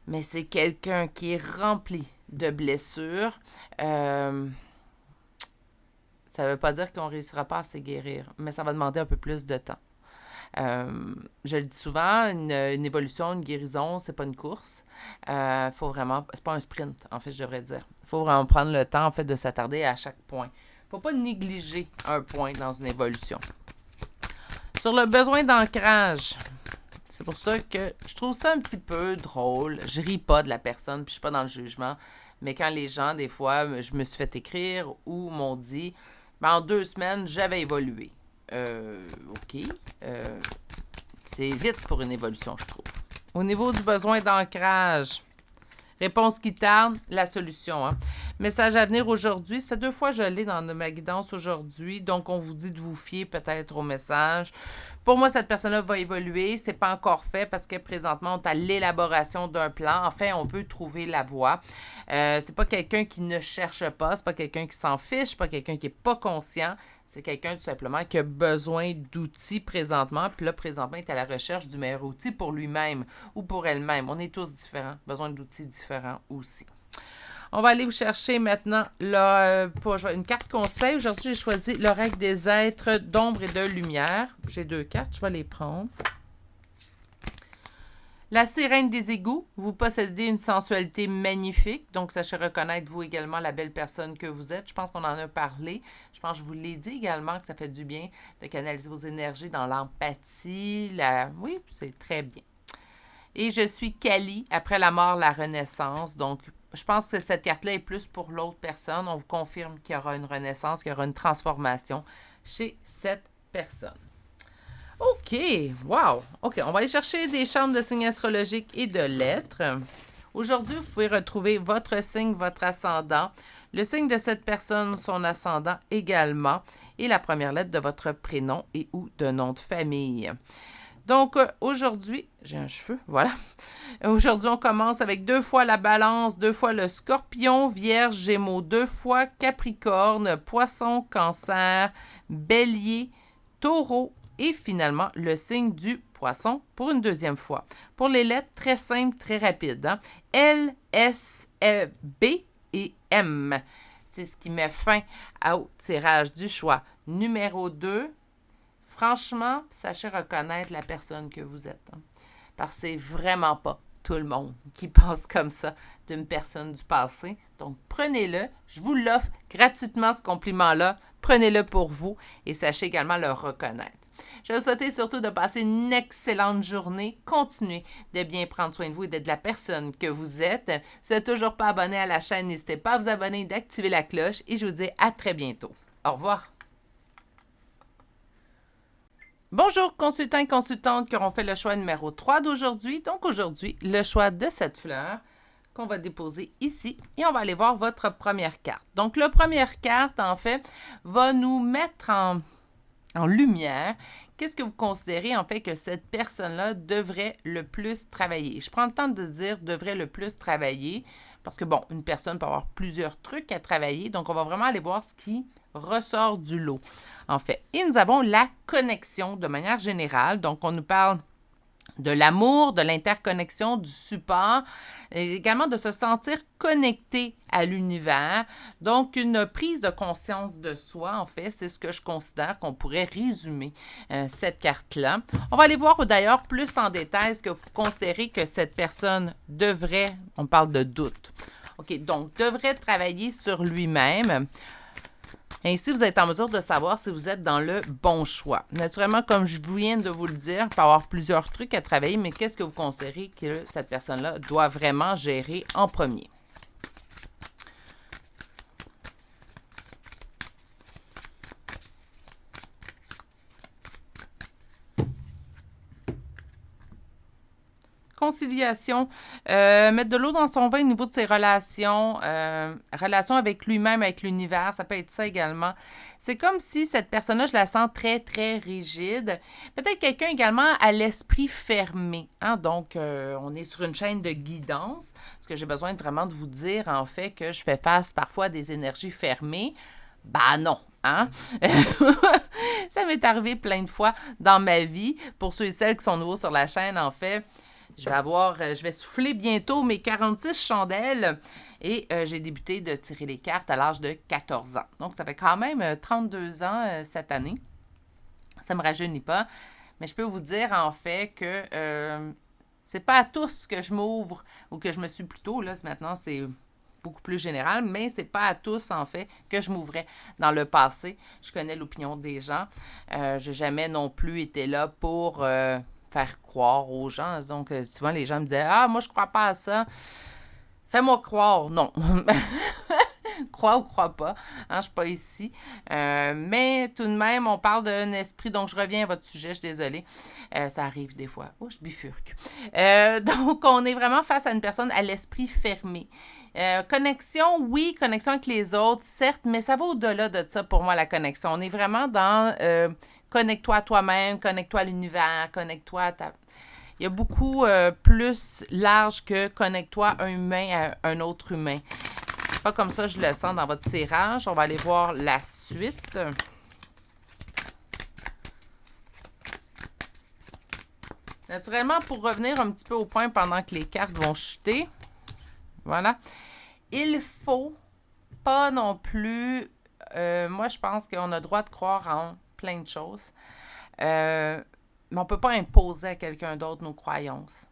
Speaker 1: Mais c'est quelqu'un qui est rempli de blessures. Ça ne veut pas dire qu'on ne réussira pas à se guérir, mais ça va demander un peu plus de temps. Je le dis souvent, une évolution, une guérison, c'est pas une course. Faut vraiment, c'est pas un sprint, en fait, je devrais dire. Il faut vraiment prendre le temps, en fait, de s'attarder à chaque point. Faut pas négliger un point dans une évolution. Sur le besoin d'ancrage, c'est pour ça que je trouve ça un petit peu drôle. Je ris pas de la personne, puis je suis pas dans le jugement. Mais quand les gens, des fois, je me suis fait écrire ou m'ont dit en 2 semaines, j'avais évolué. OK. C'est vite pour une évolution, je trouve. Au niveau du besoin d'ancrage, réponse qui tarde, la solution. Hein? Message à venir aujourd'hui. Ça fait 2 fois que je l'ai dans ma guidance aujourd'hui. Donc, on vous dit de vous fier peut-être au message. Pour moi, cette personne-là va évoluer. C'est pas encore fait parce que présentement, on est à l'élaboration d'un plan. Enfin, on veut trouver la voie. C'est pas quelqu'un qui ne cherche pas. C'est pas quelqu'un qui s'en fiche. C'est pas quelqu'un qui est pas conscient. C'est quelqu'un tout simplement qui a besoin d'outils présentement. Puis là, présentement, il est à la recherche du meilleur outil pour lui-même ou pour elle-même. On est tous différents. Besoin d'outils différents aussi. On va aller vous chercher maintenant une carte conseil. Aujourd'hui, j'ai choisi l'oracle des êtres d'ombre et de lumière. J'ai 2 cartes, je vais les prendre. La sirène des égouts, vous possédez une sensualité magnifique, donc sachez reconnaître vous également la belle personne que vous êtes. Je pense qu'on en a parlé. Je pense que je vous l'ai dit également que ça fait du bien de canaliser vos énergies dans l'empathie. Oui, c'est très bien. Et je suis Kali, après la mort, la renaissance. Donc, je pense que cette carte-là est plus pour l'autre personne. On vous confirme qu'il y aura une renaissance, qu'il y aura une transformation chez cette personne. OK, wow! OK, on va aller chercher des chambres de signes astrologiques et de lettres. Aujourd'hui, vous pouvez retrouver votre signe, votre ascendant, le signe de cette personne, son ascendant également, et la première lettre de votre prénom et ou de nom de famille. Donc, aujourd'hui, j'ai un cheveu, voilà. Aujourd'hui, on commence avec 2 fois la balance, 2 fois le scorpion, vierge, gémeaux, 2 fois capricorne, poisson, cancer, bélier, taureau et finalement le signe du poisson pour une 2e fois. Pour les lettres, très simple, très rapide. Hein? L, S, B et M. C'est ce qui met fin au tirage du choix numéro 2. Franchement, sachez reconnaître la personne que vous êtes. Hein? Parce que c'est vraiment pas tout le monde qui pense comme ça d'une personne du passé. Donc, prenez-le. Je vous l'offre gratuitement, ce compliment-là. Prenez-le pour vous et sachez également le reconnaître. Je vais vous souhaiter surtout de passer une excellente journée. Continuez de bien prendre soin de vous et d'être la personne que vous êtes. Si vous n'êtes toujours pas abonné à la chaîne, n'hésitez pas à vous abonner et d'activer la cloche. Et je vous dis à très bientôt. Au revoir. Bonjour, consultants et consultantes qui auront fait le choix numéro 3 d'aujourd'hui. Donc aujourd'hui, le choix de cette fleur qu'on va déposer ici et on va aller voir votre première carte. Donc, la première carte, en fait, va nous mettre en lumière qu'est-ce que vous considérez, en fait, que cette personne-là devrait le plus travailler. Je prends le temps de dire devrait le plus travailler parce que, bon, une personne peut avoir plusieurs trucs à travailler. Donc, on va vraiment aller voir ce qui ressort du lot, en fait. Et nous avons la connexion de manière générale. Donc, on nous parle de l'amour, de l'interconnexion, du support, et également de se sentir connecté à l'univers. Donc, une prise de conscience de soi, en fait, c'est ce que je considère qu'on pourrait résumer cette carte-là. On va aller voir d'ailleurs plus en détail ce que vous considérez que cette personne devrait, on parle de doute. OK, donc, devrait travailler sur lui-même. Ainsi, vous êtes en mesure de savoir si vous êtes dans le bon choix. Naturellement, comme je viens de vous le dire, il peut y avoir plusieurs trucs à travailler, mais qu'est-ce que vous considérez que cette personne-là doit vraiment gérer en premier? Conciliation, mettre de l'eau dans son vin au niveau de ses relations, relations avec lui-même, avec l'univers, ça peut être ça également. C'est comme si cette personne-là, je la sens très, très rigide. Peut-être quelqu'un également à l'esprit fermé. Hein? Donc, on est sur une chaîne de guidance. Parce que j'ai besoin vraiment de vous dire, en fait, que je fais face parfois à des énergies fermées. Ben non, hein? Ça m'est arrivé plein de fois dans ma vie. Pour ceux et celles qui sont nouveaux sur la chaîne, en fait, je vais souffler bientôt mes 46 chandelles et j'ai débuté de tirer les cartes à l'âge de 14 ans. Donc, ça fait quand même 32 ans cette année. Ça ne me rajeunit pas. Mais je peux vous dire, en fait, que c'est pas à tous que je m'ouvre ou que je me suis plutôt, là, maintenant, c'est beaucoup plus général, mais c'est pas à tous, en fait, que je m'ouvrais dans le passé. Je connais l'opinion des gens. Je n'ai jamais non plus été là pour faire croire aux gens. Donc, souvent, les gens me disaient « Ah, moi, je crois pas à ça. Fais-moi croire. » Non. Crois ou crois pas. Hein, je suis pas ici. Mais tout de même, on parle d'un esprit. Donc, je reviens à votre sujet. Je suis désolée. Ça arrive des fois. Oh, je bifurque. Donc, on est vraiment face à une personne à l'esprit fermé. Connexion, oui, connexion avec les autres, certes, mais ça va au-delà de ça pour moi, la connexion. On est vraiment dans connecte-toi à toi-même, connecte-toi à l'univers, connecte-toi à ta... Il y a beaucoup plus large que connecte-toi un humain à un autre humain. C'est pas comme ça je le sens dans votre tirage. On va aller voir la suite. Naturellement, pour revenir un petit peu au point pendant que les cartes vont chuter, voilà. Il faut pas non plus... moi, je pense qu'on a le droit de croire en plein de choses. Mais on ne peut pas imposer à quelqu'un d'autre nos croyances.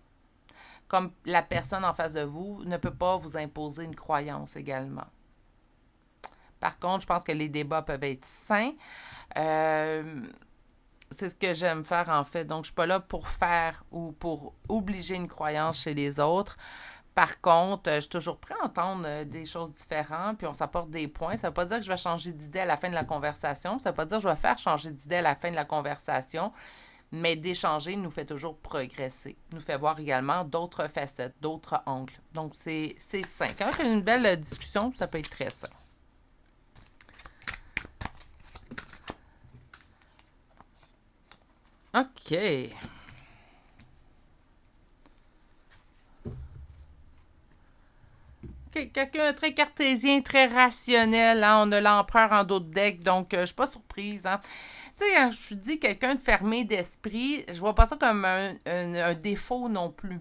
Speaker 1: Comme la personne en face de vous ne peut pas vous imposer une croyance également. Par contre, je pense que les débats peuvent être sains. C'est ce que j'aime faire en fait. Donc, je ne suis pas là pour faire ou pour obliger une croyance chez les autres. Par contre, je suis toujours prêt à entendre des choses différentes, puis on s'apporte des points. Ça ne veut pas dire que je vais changer d'idée à la fin de la conversation. Ça ne veut pas dire que je vais faire changer d'idée à la fin de la conversation. Mais d'échanger nous fait toujours progresser. Nous fait voir également d'autres facettes, d'autres angles. Donc, c'est sain. Quand il y a une belle discussion, ça peut être très sain. OK. Quelqu'un très cartésien, très rationnel. Hein? On a l'empereur en d'autres decks, donc je ne suis pas surprise. Hein? Tu sais, quand je dis quelqu'un de fermé d'esprit, je vois pas ça comme un défaut non plus.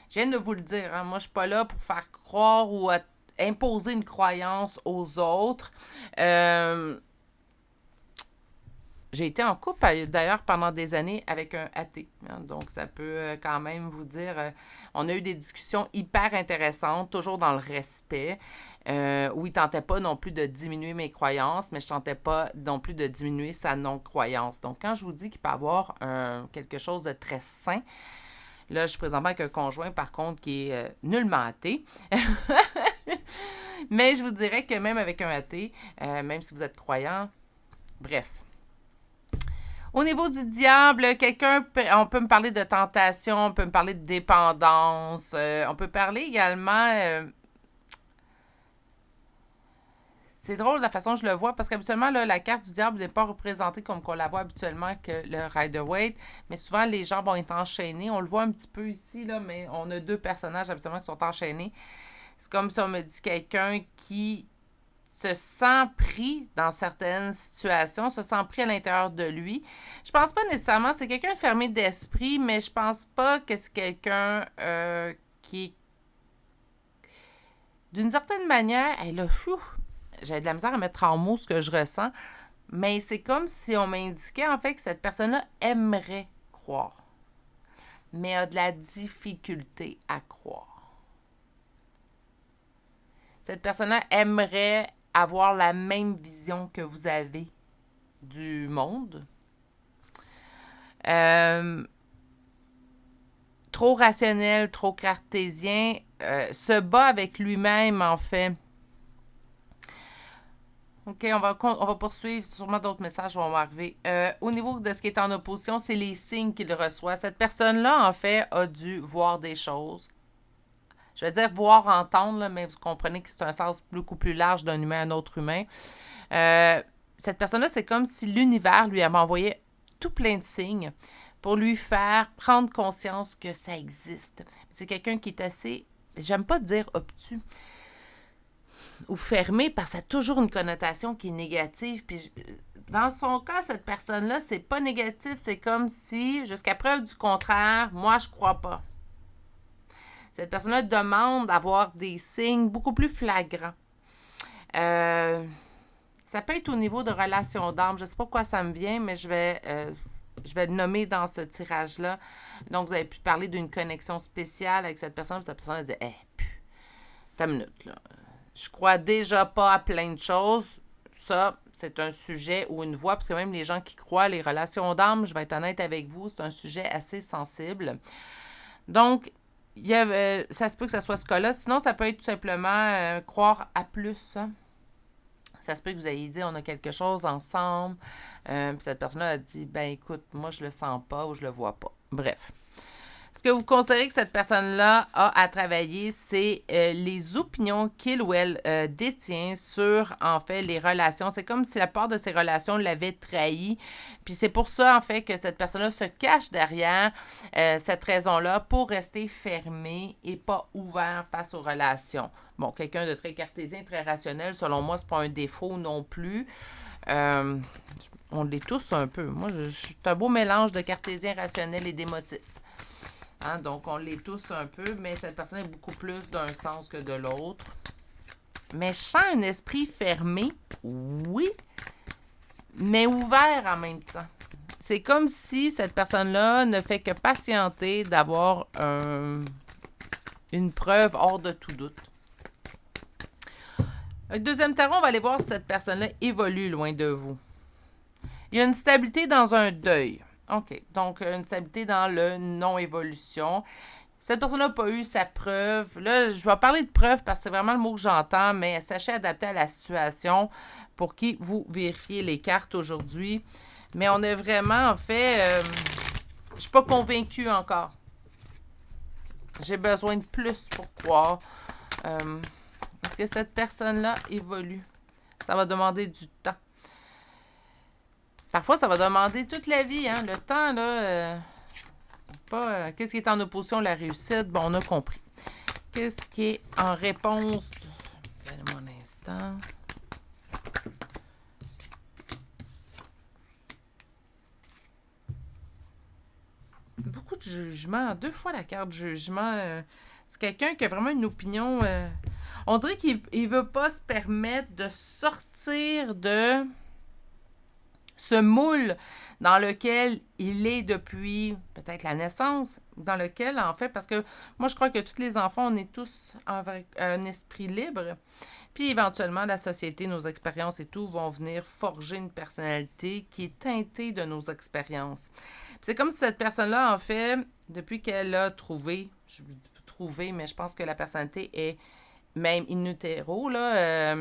Speaker 1: Je viens de vous le dire. Hein? Moi, je suis pas là pour faire croire ou imposer une croyance aux autres. J'ai été en couple, d'ailleurs, pendant des années avec un athée. Hein, donc, ça peut quand même vous dire... on a eu des discussions hyper intéressantes, toujours dans le respect, où il ne tentait pas non plus de diminuer mes croyances, mais je ne tentais pas non plus de diminuer sa non-croyance. Donc, quand je vous dis qu'il peut y avoir quelque chose de très sain, là, je suis présentement avec un conjoint, par contre, qui est nullement athée. Mais je vous dirais que même avec un athée, même si vous êtes croyant, bref... Au niveau du diable, on peut me parler de tentation, on peut me parler de dépendance, on peut parler également. C'est drôle la façon dont je le vois parce qu'habituellement, là, la carte du diable n'est pas représentée comme qu'on la voit habituellement que le Rider-Waite, mais souvent les gens vont être enchaînés. On le voit un petit peu ici, là, mais on a deux personnages habituellement qui sont enchaînés. C'est comme si on me dit quelqu'un qui se sent pris dans certaines situations, se sent pris à l'intérieur de lui. Je pense pas nécessairement, c'est quelqu'un fermé d'esprit, mais je pense pas que c'est quelqu'un qui est d'une certaine manière, hey là, j'ai de la misère à mettre en mots ce que je ressens, mais c'est comme si on m'indiquait en fait que cette personne-là aimerait croire, mais a de la difficulté à croire. Cette personne-là aimerait avoir la même vision que vous avez du monde. Trop rationnel, trop cartésien, se bat avec lui-même en fait. OK, on va poursuivre. Sûrement d'autres messages vont arriver. Au niveau de ce qui est en opposition, c'est les signes qu'il reçoit. Cette personne-là, en fait, a dû voir des choses. Je vais dire voir, entendre, là, mais vous comprenez que c'est un sens beaucoup plus large d'un humain à un autre humain. Cette personne-là, c'est comme si l'univers lui avait envoyé tout plein de signes pour lui faire prendre conscience que ça existe. C'est quelqu'un qui est assez, j'aime pas dire obtus ou fermé parce que ça a toujours une connotation qui est négative. Puis dans son cas, cette personne-là, c'est pas négatif, c'est comme si, jusqu'à preuve du contraire, moi, je crois pas. Cette personne-là demande d'avoir des signes beaucoup plus flagrants. Ça peut être au niveau de relations d'âme. Je ne sais pas pourquoi ça me vient, mais je vais le nommer dans ce tirage-là. Donc, vous avez pu parler d'une connexion spéciale avec cette personne. Puis cette personne a dit, t'as une minute, là. Je crois déjà pas à plein de choses. Ça, c'est un sujet ou une voix, parce que même les gens qui croient, les relations d'âme, je vais être honnête avec vous, c'est un sujet assez sensible. Donc, ça se peut que ce soit ce cas-là. Sinon, ça peut être tout simplement croire à plus. Hein? Ça se peut que vous ayez dit, on a quelque chose ensemble. Puis cette personne-là a dit, ben écoute, moi, je le sens pas ou je le vois pas. Bref. Ce que vous considérez que cette personne-là a à travailler, c'est les opinions qu'il ou elle détient sur, en fait, les relations. C'est comme si la part de ses relations l'avait trahi. Puis c'est pour ça, en fait, que cette personne-là se cache derrière cette raison-là pour rester fermé et pas ouvert face aux relations. Bon, quelqu'un de très cartésien, très rationnel, selon moi, c'est pas un défaut non plus. On l'est tous un peu. Moi, je suis un beau mélange de cartésien rationnel et d'émotif. Hein, donc, on l'est tous un peu, mais cette personne est beaucoup plus d'un sens que de l'autre. Mais je sens un esprit fermé, oui, mais ouvert en même temps. C'est comme si cette personne-là ne fait que patienter d'avoir une preuve hors de tout doute. Un deuxième tarot, on va aller voir si cette personne-là évolue loin de vous. Il y a une stabilité dans un deuil. OK. Donc, une stabilité dans le non-évolution. Cette personne n'a pas eu sa preuve. Là, je vais parler de preuve parce que c'est vraiment le mot que j'entends, mais sachez adapter à la situation pour qui vous vérifiez les cartes aujourd'hui. Mais on est vraiment, en fait, je ne suis pas convaincue encore. J'ai besoin de plus pour croire. Est-ce que cette personne-là évolue? Ça va demander du temps. Parfois, ça va demander toute la vie. Hein? Le temps, là, c'est pas... qu'est-ce qui est en opposition à la réussite? Bon, on a compris. Qu'est-ce qui est en réponse? Donnez-moi un instant. Beaucoup de jugement. 2 fois la carte jugement. C'est quelqu'un qui a vraiment une opinion... on dirait qu'il ne veut pas se permettre de sortir de ce moule dans lequel il est depuis peut-être la naissance, dans lequel, en fait, parce que moi, je crois que tous les enfants, on est tous avec un esprit libre. Puis éventuellement, la société, nos expériences et tout vont venir forger une personnalité qui est teintée de nos expériences. Puis c'est comme si cette personne-là, en fait, depuis qu'elle a trouvé, je dis trouvé, mais je pense que la personnalité est même in utero, là,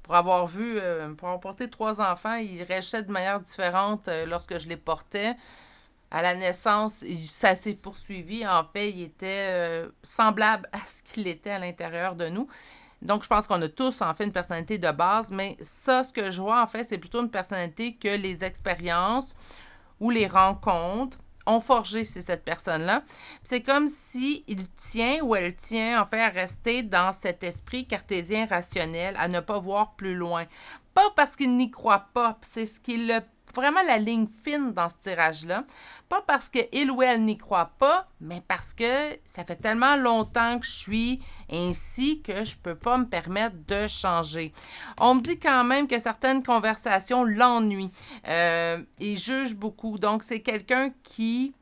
Speaker 1: pour avoir pour avoir porté 3 enfants, ils réagissaient de manière différente lorsque je les portais. À la naissance, ça s'est poursuivi. En fait, il était semblable à ce qu'il était à l'intérieur de nous. Donc, je pense qu'on a tous, en fait, une personnalité de base, mais ça, ce que je vois, en fait, c'est plutôt une personnalité que les expériences ou les rencontres ont forgé c'est cette personne-là. C'est comme si il tient ou elle tient, en fait, à rester dans cet esprit cartésien rationnel, à ne pas voir plus loin. Pas parce qu'il n'y croit pas, c'est ce qui le vraiment la ligne fine dans ce tirage-là. Pas parce qu'il ou elle n'y croit pas, mais parce que ça fait tellement longtemps que je suis ainsi que je ne peux pas me permettre de changer. On me dit quand même que certaines conversations l'ennuient et juge beaucoup. Donc, c'est quelqu'un qui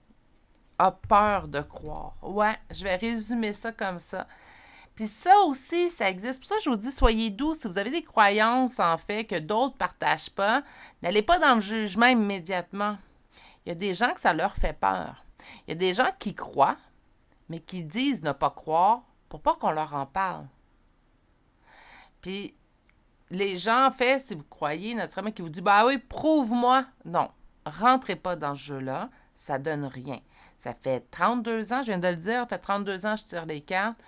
Speaker 1: a peur de croire. Ouais, je vais résumer ça comme ça. Puis ça aussi, ça existe. Pour ça, je vous dis, soyez doux. Si vous avez des croyances, en fait, que d'autres ne partagent pas, n'allez pas dans le jugement immédiatement. Il y a des gens que ça leur fait peur. Il y a des gens qui croient, mais qui disent ne pas croire pour pas qu'on leur en parle. Puis les gens, en fait, si vous croyez, naturellement, qui vous disent « bah oui, prouve-moi ». Non, rentrez pas dans ce jeu-là, ça donne rien. Ça fait 32 ans, je viens de le dire, ça fait 32 ans que je tire les cartes.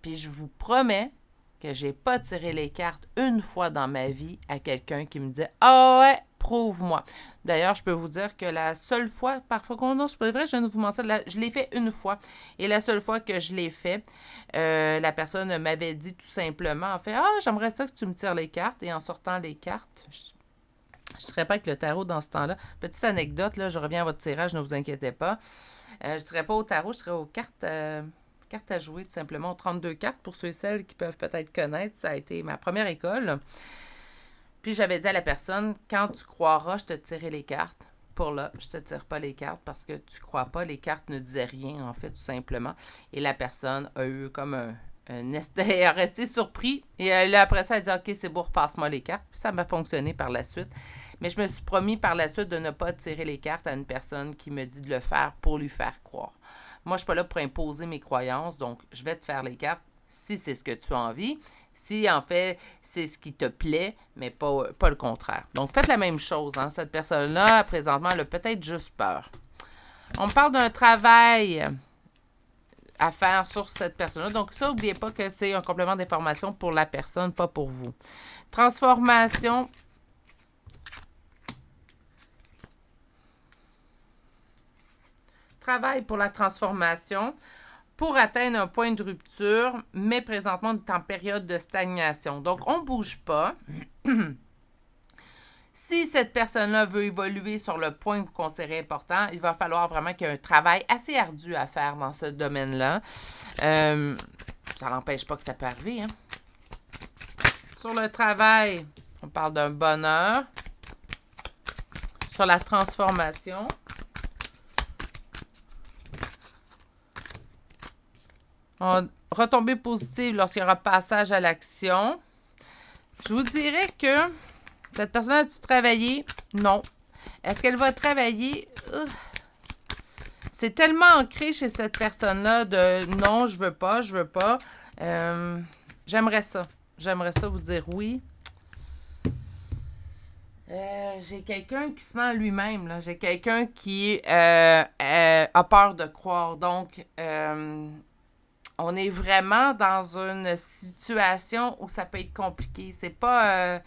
Speaker 1: Puis je vous promets que j'ai pas tiré les cartes une fois dans ma vie à quelqu'un qui me disait « ah ouais, prouve-moi ». D'ailleurs, je peux vous dire que la seule fois, parfois, non, c'est pas vrai, je viens de vous mentir, je l'ai fait une fois. Et la seule fois que je l'ai fait, la personne m'avait dit tout simplement, en fait, « ah, j'aimerais ça que tu me tires les cartes ». Et en sortant les cartes, je ne serais pas avec le tarot dans ce temps-là. Petite anecdote, là, je reviens à votre tirage, ne vous inquiétez pas. Je ne serais pas au tarot, je serais aux cartes... cartes à jouer, tout simplement. 32 cartes, pour ceux et celles qui peuvent peut-être connaître. Ça a été ma première école. Puis j'avais dit à la personne, quand tu croiras, je te tirerai les cartes. Pour là, je te tire pas les cartes parce que tu crois pas. Les cartes ne disaient rien, en fait, tout simplement. Et la personne a eu comme elle a resté surpris. Et là, après ça, elle a dit, OK, c'est bon, repasse-moi les cartes. Puis ça m'a fonctionné par la suite. Mais je me suis promis par la suite de ne pas tirer les cartes à une personne qui me dit de le faire pour lui faire croire. Moi, je ne suis pas là pour imposer mes croyances, donc je vais te faire les cartes si c'est ce que tu as envie, si en fait c'est ce qui te plaît, mais pas le contraire. Donc, faites la même chose. Hein? Cette personne-là, présentement, elle a peut-être juste peur. On me parle d'un travail à faire sur cette personne-là. Donc, ça, n'oubliez pas que c'est un complément d'information pour la personne, pas pour vous. Transformation. Travail pour la transformation pour atteindre un point de rupture, mais présentement, on est en période de stagnation. Donc, on ne bouge pas. Si cette personne-là veut évoluer sur le point que vous considérez important, il va falloir vraiment qu'il y ait un travail assez ardu à faire dans ce domaine-là. Ça n'empêche pas que ça peut arriver. Hein? Sur le travail, on parle d'un bonheur. Sur la transformation, retombée positive lorsqu'il y aura passage à l'action. Je vous dirais que cette personne a-tu travaillé? Non. Est-ce qu'elle va travailler? C'est tellement ancré chez cette personne-là de non, je veux pas. J'aimerais ça. J'aimerais ça vous dire oui. J'ai quelqu'un qui se ment à lui-même. Là. J'ai quelqu'un qui a peur de croire. Donc, on est vraiment dans une situation où ça peut être compliqué. C'est pas...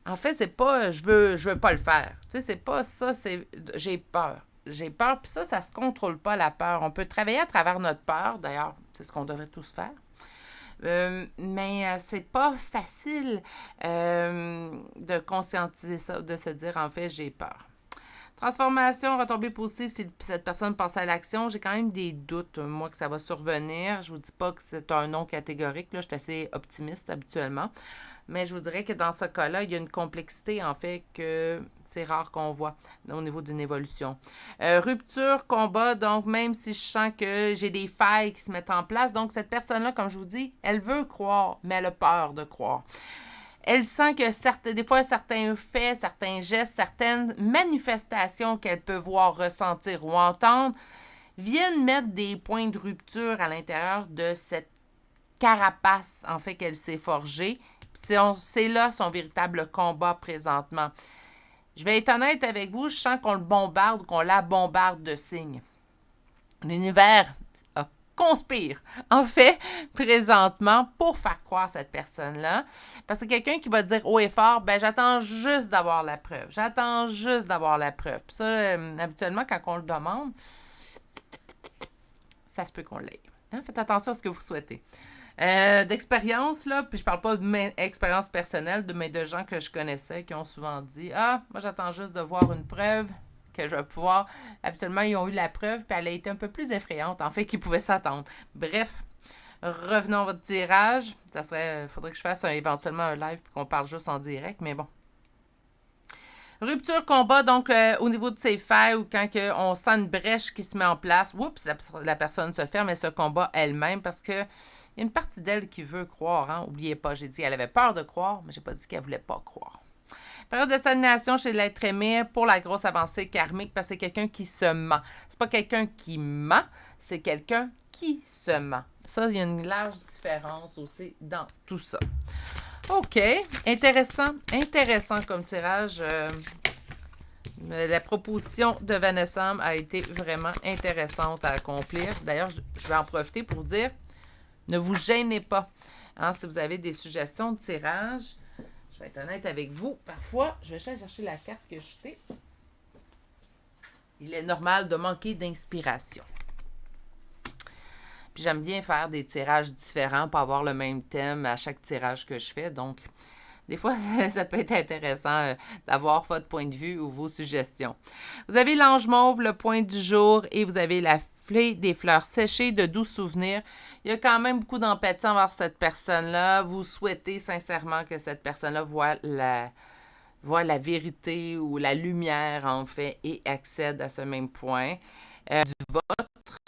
Speaker 1: en fait, c'est pas je veux pas le faire. Tu sais, c'est pas ça, c'est j'ai peur. J'ai peur, puis ça se contrôle pas, la peur. On peut travailler à travers notre peur, d'ailleurs, c'est ce qu'on devrait tous faire. Mais c'est pas facile de conscientiser ça, de se dire, en fait, j'ai peur. Transformation, retombée positive, si cette personne passe à l'action, j'ai quand même des doutes, moi, que ça va survenir. Je vous dis pas que c'est un non catégorique, là, je suis assez optimiste habituellement. Mais je vous dirais que dans ce cas-là, il y a une complexité, en fait, que c'est rare qu'on voit au niveau d'une évolution. Rupture, combat, donc même si je sens que j'ai des failles qui se mettent en place, donc cette personne-là, comme je vous dis, elle veut croire, mais elle a peur de croire. Elle sent que des fois, certains faits, certains gestes, certaines manifestations qu'elle peut voir, ressentir ou entendre viennent mettre des points de rupture à l'intérieur de cette carapace, en fait, qu'elle s'est forgée. C'est là son véritable combat présentement. Je vais être honnête avec vous, je sens qu'on le bombarde, qu'on la bombarde de signes. L'univers conspire, en fait, présentement, pour faire croire cette personne-là. Parce que quelqu'un qui va dire haut et fort, ben j'attends juste d'avoir la preuve. J'attends juste d'avoir la preuve. Puis ça, habituellement, quand on le demande, ça se peut qu'on l'ait. Hein? Faites attention à ce que vous souhaitez. D'expérience, là, puis je parle pas de mes expériences personnelles, mais de gens que je connaissais qui ont souvent dit « Ah, moi j'attends juste de voir une preuve que je vais pouvoir... » Habituellement, ils ont eu la preuve, puis elle a été un peu plus effrayante, en fait, qu'ils pouvaient s'attendre. Bref, revenons à votre tirage. Faudrait que je fasse éventuellement un live puis qu'on parle juste en direct, mais bon. Rupture combat, donc au niveau de ses failles ou quand on sent une brèche qui se met en place, oups, la personne se ferme et se combat elle-même parce que il y a une partie d'elle qui veut croire. Hein? Oubliez pas, j'ai dit qu'elle avait peur de croire, mais j'ai pas dit qu'elle voulait pas croire. Période de stagnation chez l'être aimé pour la grosse avancée karmique parce que c'est quelqu'un qui se ment. C'est pas quelqu'un qui ment, c'est quelqu'un qui se ment. Ça, il y a une large différence aussi dans tout ça. OK. Intéressant comme tirage. La proposition de Vanessa a été vraiment intéressante à accomplir. D'ailleurs, je vais en profiter pour dire, ne vous gênez pas. Hein, si vous avez des suggestions de tirage, je vais être honnête avec vous. Parfois, je vais chercher la carte que je jetée. Il est normal de manquer d'inspiration. Puis j'aime bien faire des tirages différents pour avoir le même thème à chaque tirage que je fais. Donc, des fois, ça peut être intéressant d'avoir votre point de vue ou vos suggestions. Vous avez l'ange mauve, le point du jour, et vous avez la fée des fleurs séchées de doux souvenirs. Il y a quand même beaucoup d'empathie envers cette personne-là. Vous souhaitez sincèrement que cette personne-là voit la vérité ou la lumière, en fait, et accède à ce même point. Du vôtre,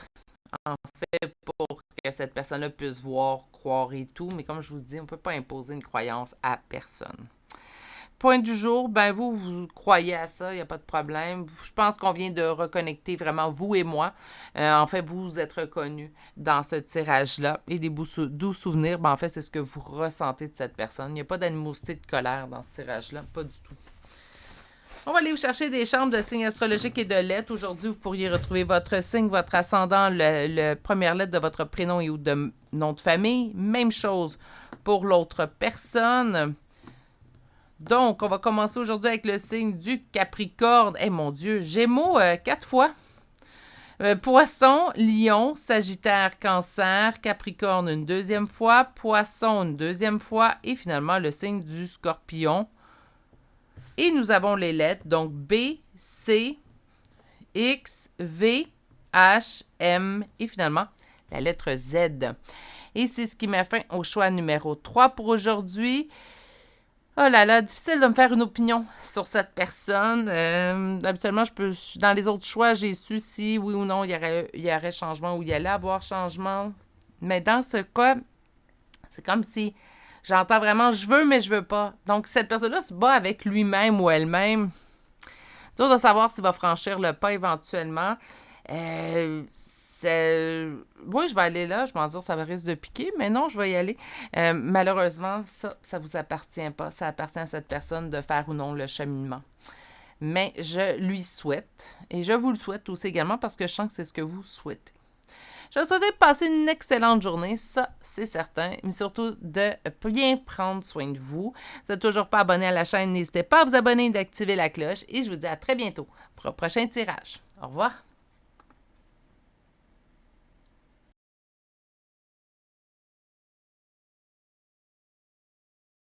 Speaker 1: en fait, pour que cette personne-là puisse voir, croire et tout. Mais comme je vous dis, on ne peut pas imposer une croyance à personne. Point du jour, ben vous croyez à ça, il n'y a pas de problème. Je pense qu'on vient de reconnecter vraiment vous et moi. En fait, vous êtes reconnus dans ce tirage-là. Et des doux souvenirs, ben en fait, c'est ce que vous ressentez de cette personne. Il n'y a pas d'animosité, de colère dans ce tirage-là, pas du tout. On va aller vous chercher des chambres de signes astrologiques et de lettres. Aujourd'hui, vous pourriez retrouver votre signe, votre ascendant, le première lettre de votre prénom et ou de nom de famille. Même chose pour l'autre personne. Donc, on va commencer aujourd'hui avec le signe du Capricorne. Eh mon Dieu, Gémeaux 4 fois. Poisson, Lion, Sagittaire, Cancer, Capricorne une deuxième fois, Poisson une deuxième fois et finalement le signe du Scorpion. Et nous avons les lettres, donc B, C, X, V, H, M et finalement la lettre Z. Et c'est ce qui met fin au choix numéro 3 pour aujourd'hui. Oh là là, difficile de me faire une opinion sur cette personne. Habituellement, dans les autres choix, j'ai su si oui ou non il y aurait changement ou il y allait avoir changement. Mais dans ce cas, c'est comme si j'entends vraiment « je veux, mais je veux pas ». Donc, cette personne-là se bat avec lui-même ou elle-même. C'est dur de savoir s'il va franchir le pas éventuellement. Oui, je vais aller là. Je vais en dire ça risque de piquer, mais non, je vais y aller. Malheureusement, ça vous appartient pas. Ça appartient à cette personne de faire ou non le cheminement. Mais je lui souhaite, et je vous le souhaite aussi également parce que je sens que c'est ce que vous souhaitez. Je vous souhaite de passer une excellente journée, ça c'est certain, mais surtout de bien prendre soin de vous. Si vous n'êtes toujours pas abonné à la chaîne, n'hésitez pas à vous abonner et d'activer la cloche. Et je vous dis à très bientôt pour un prochain tirage. Au revoir!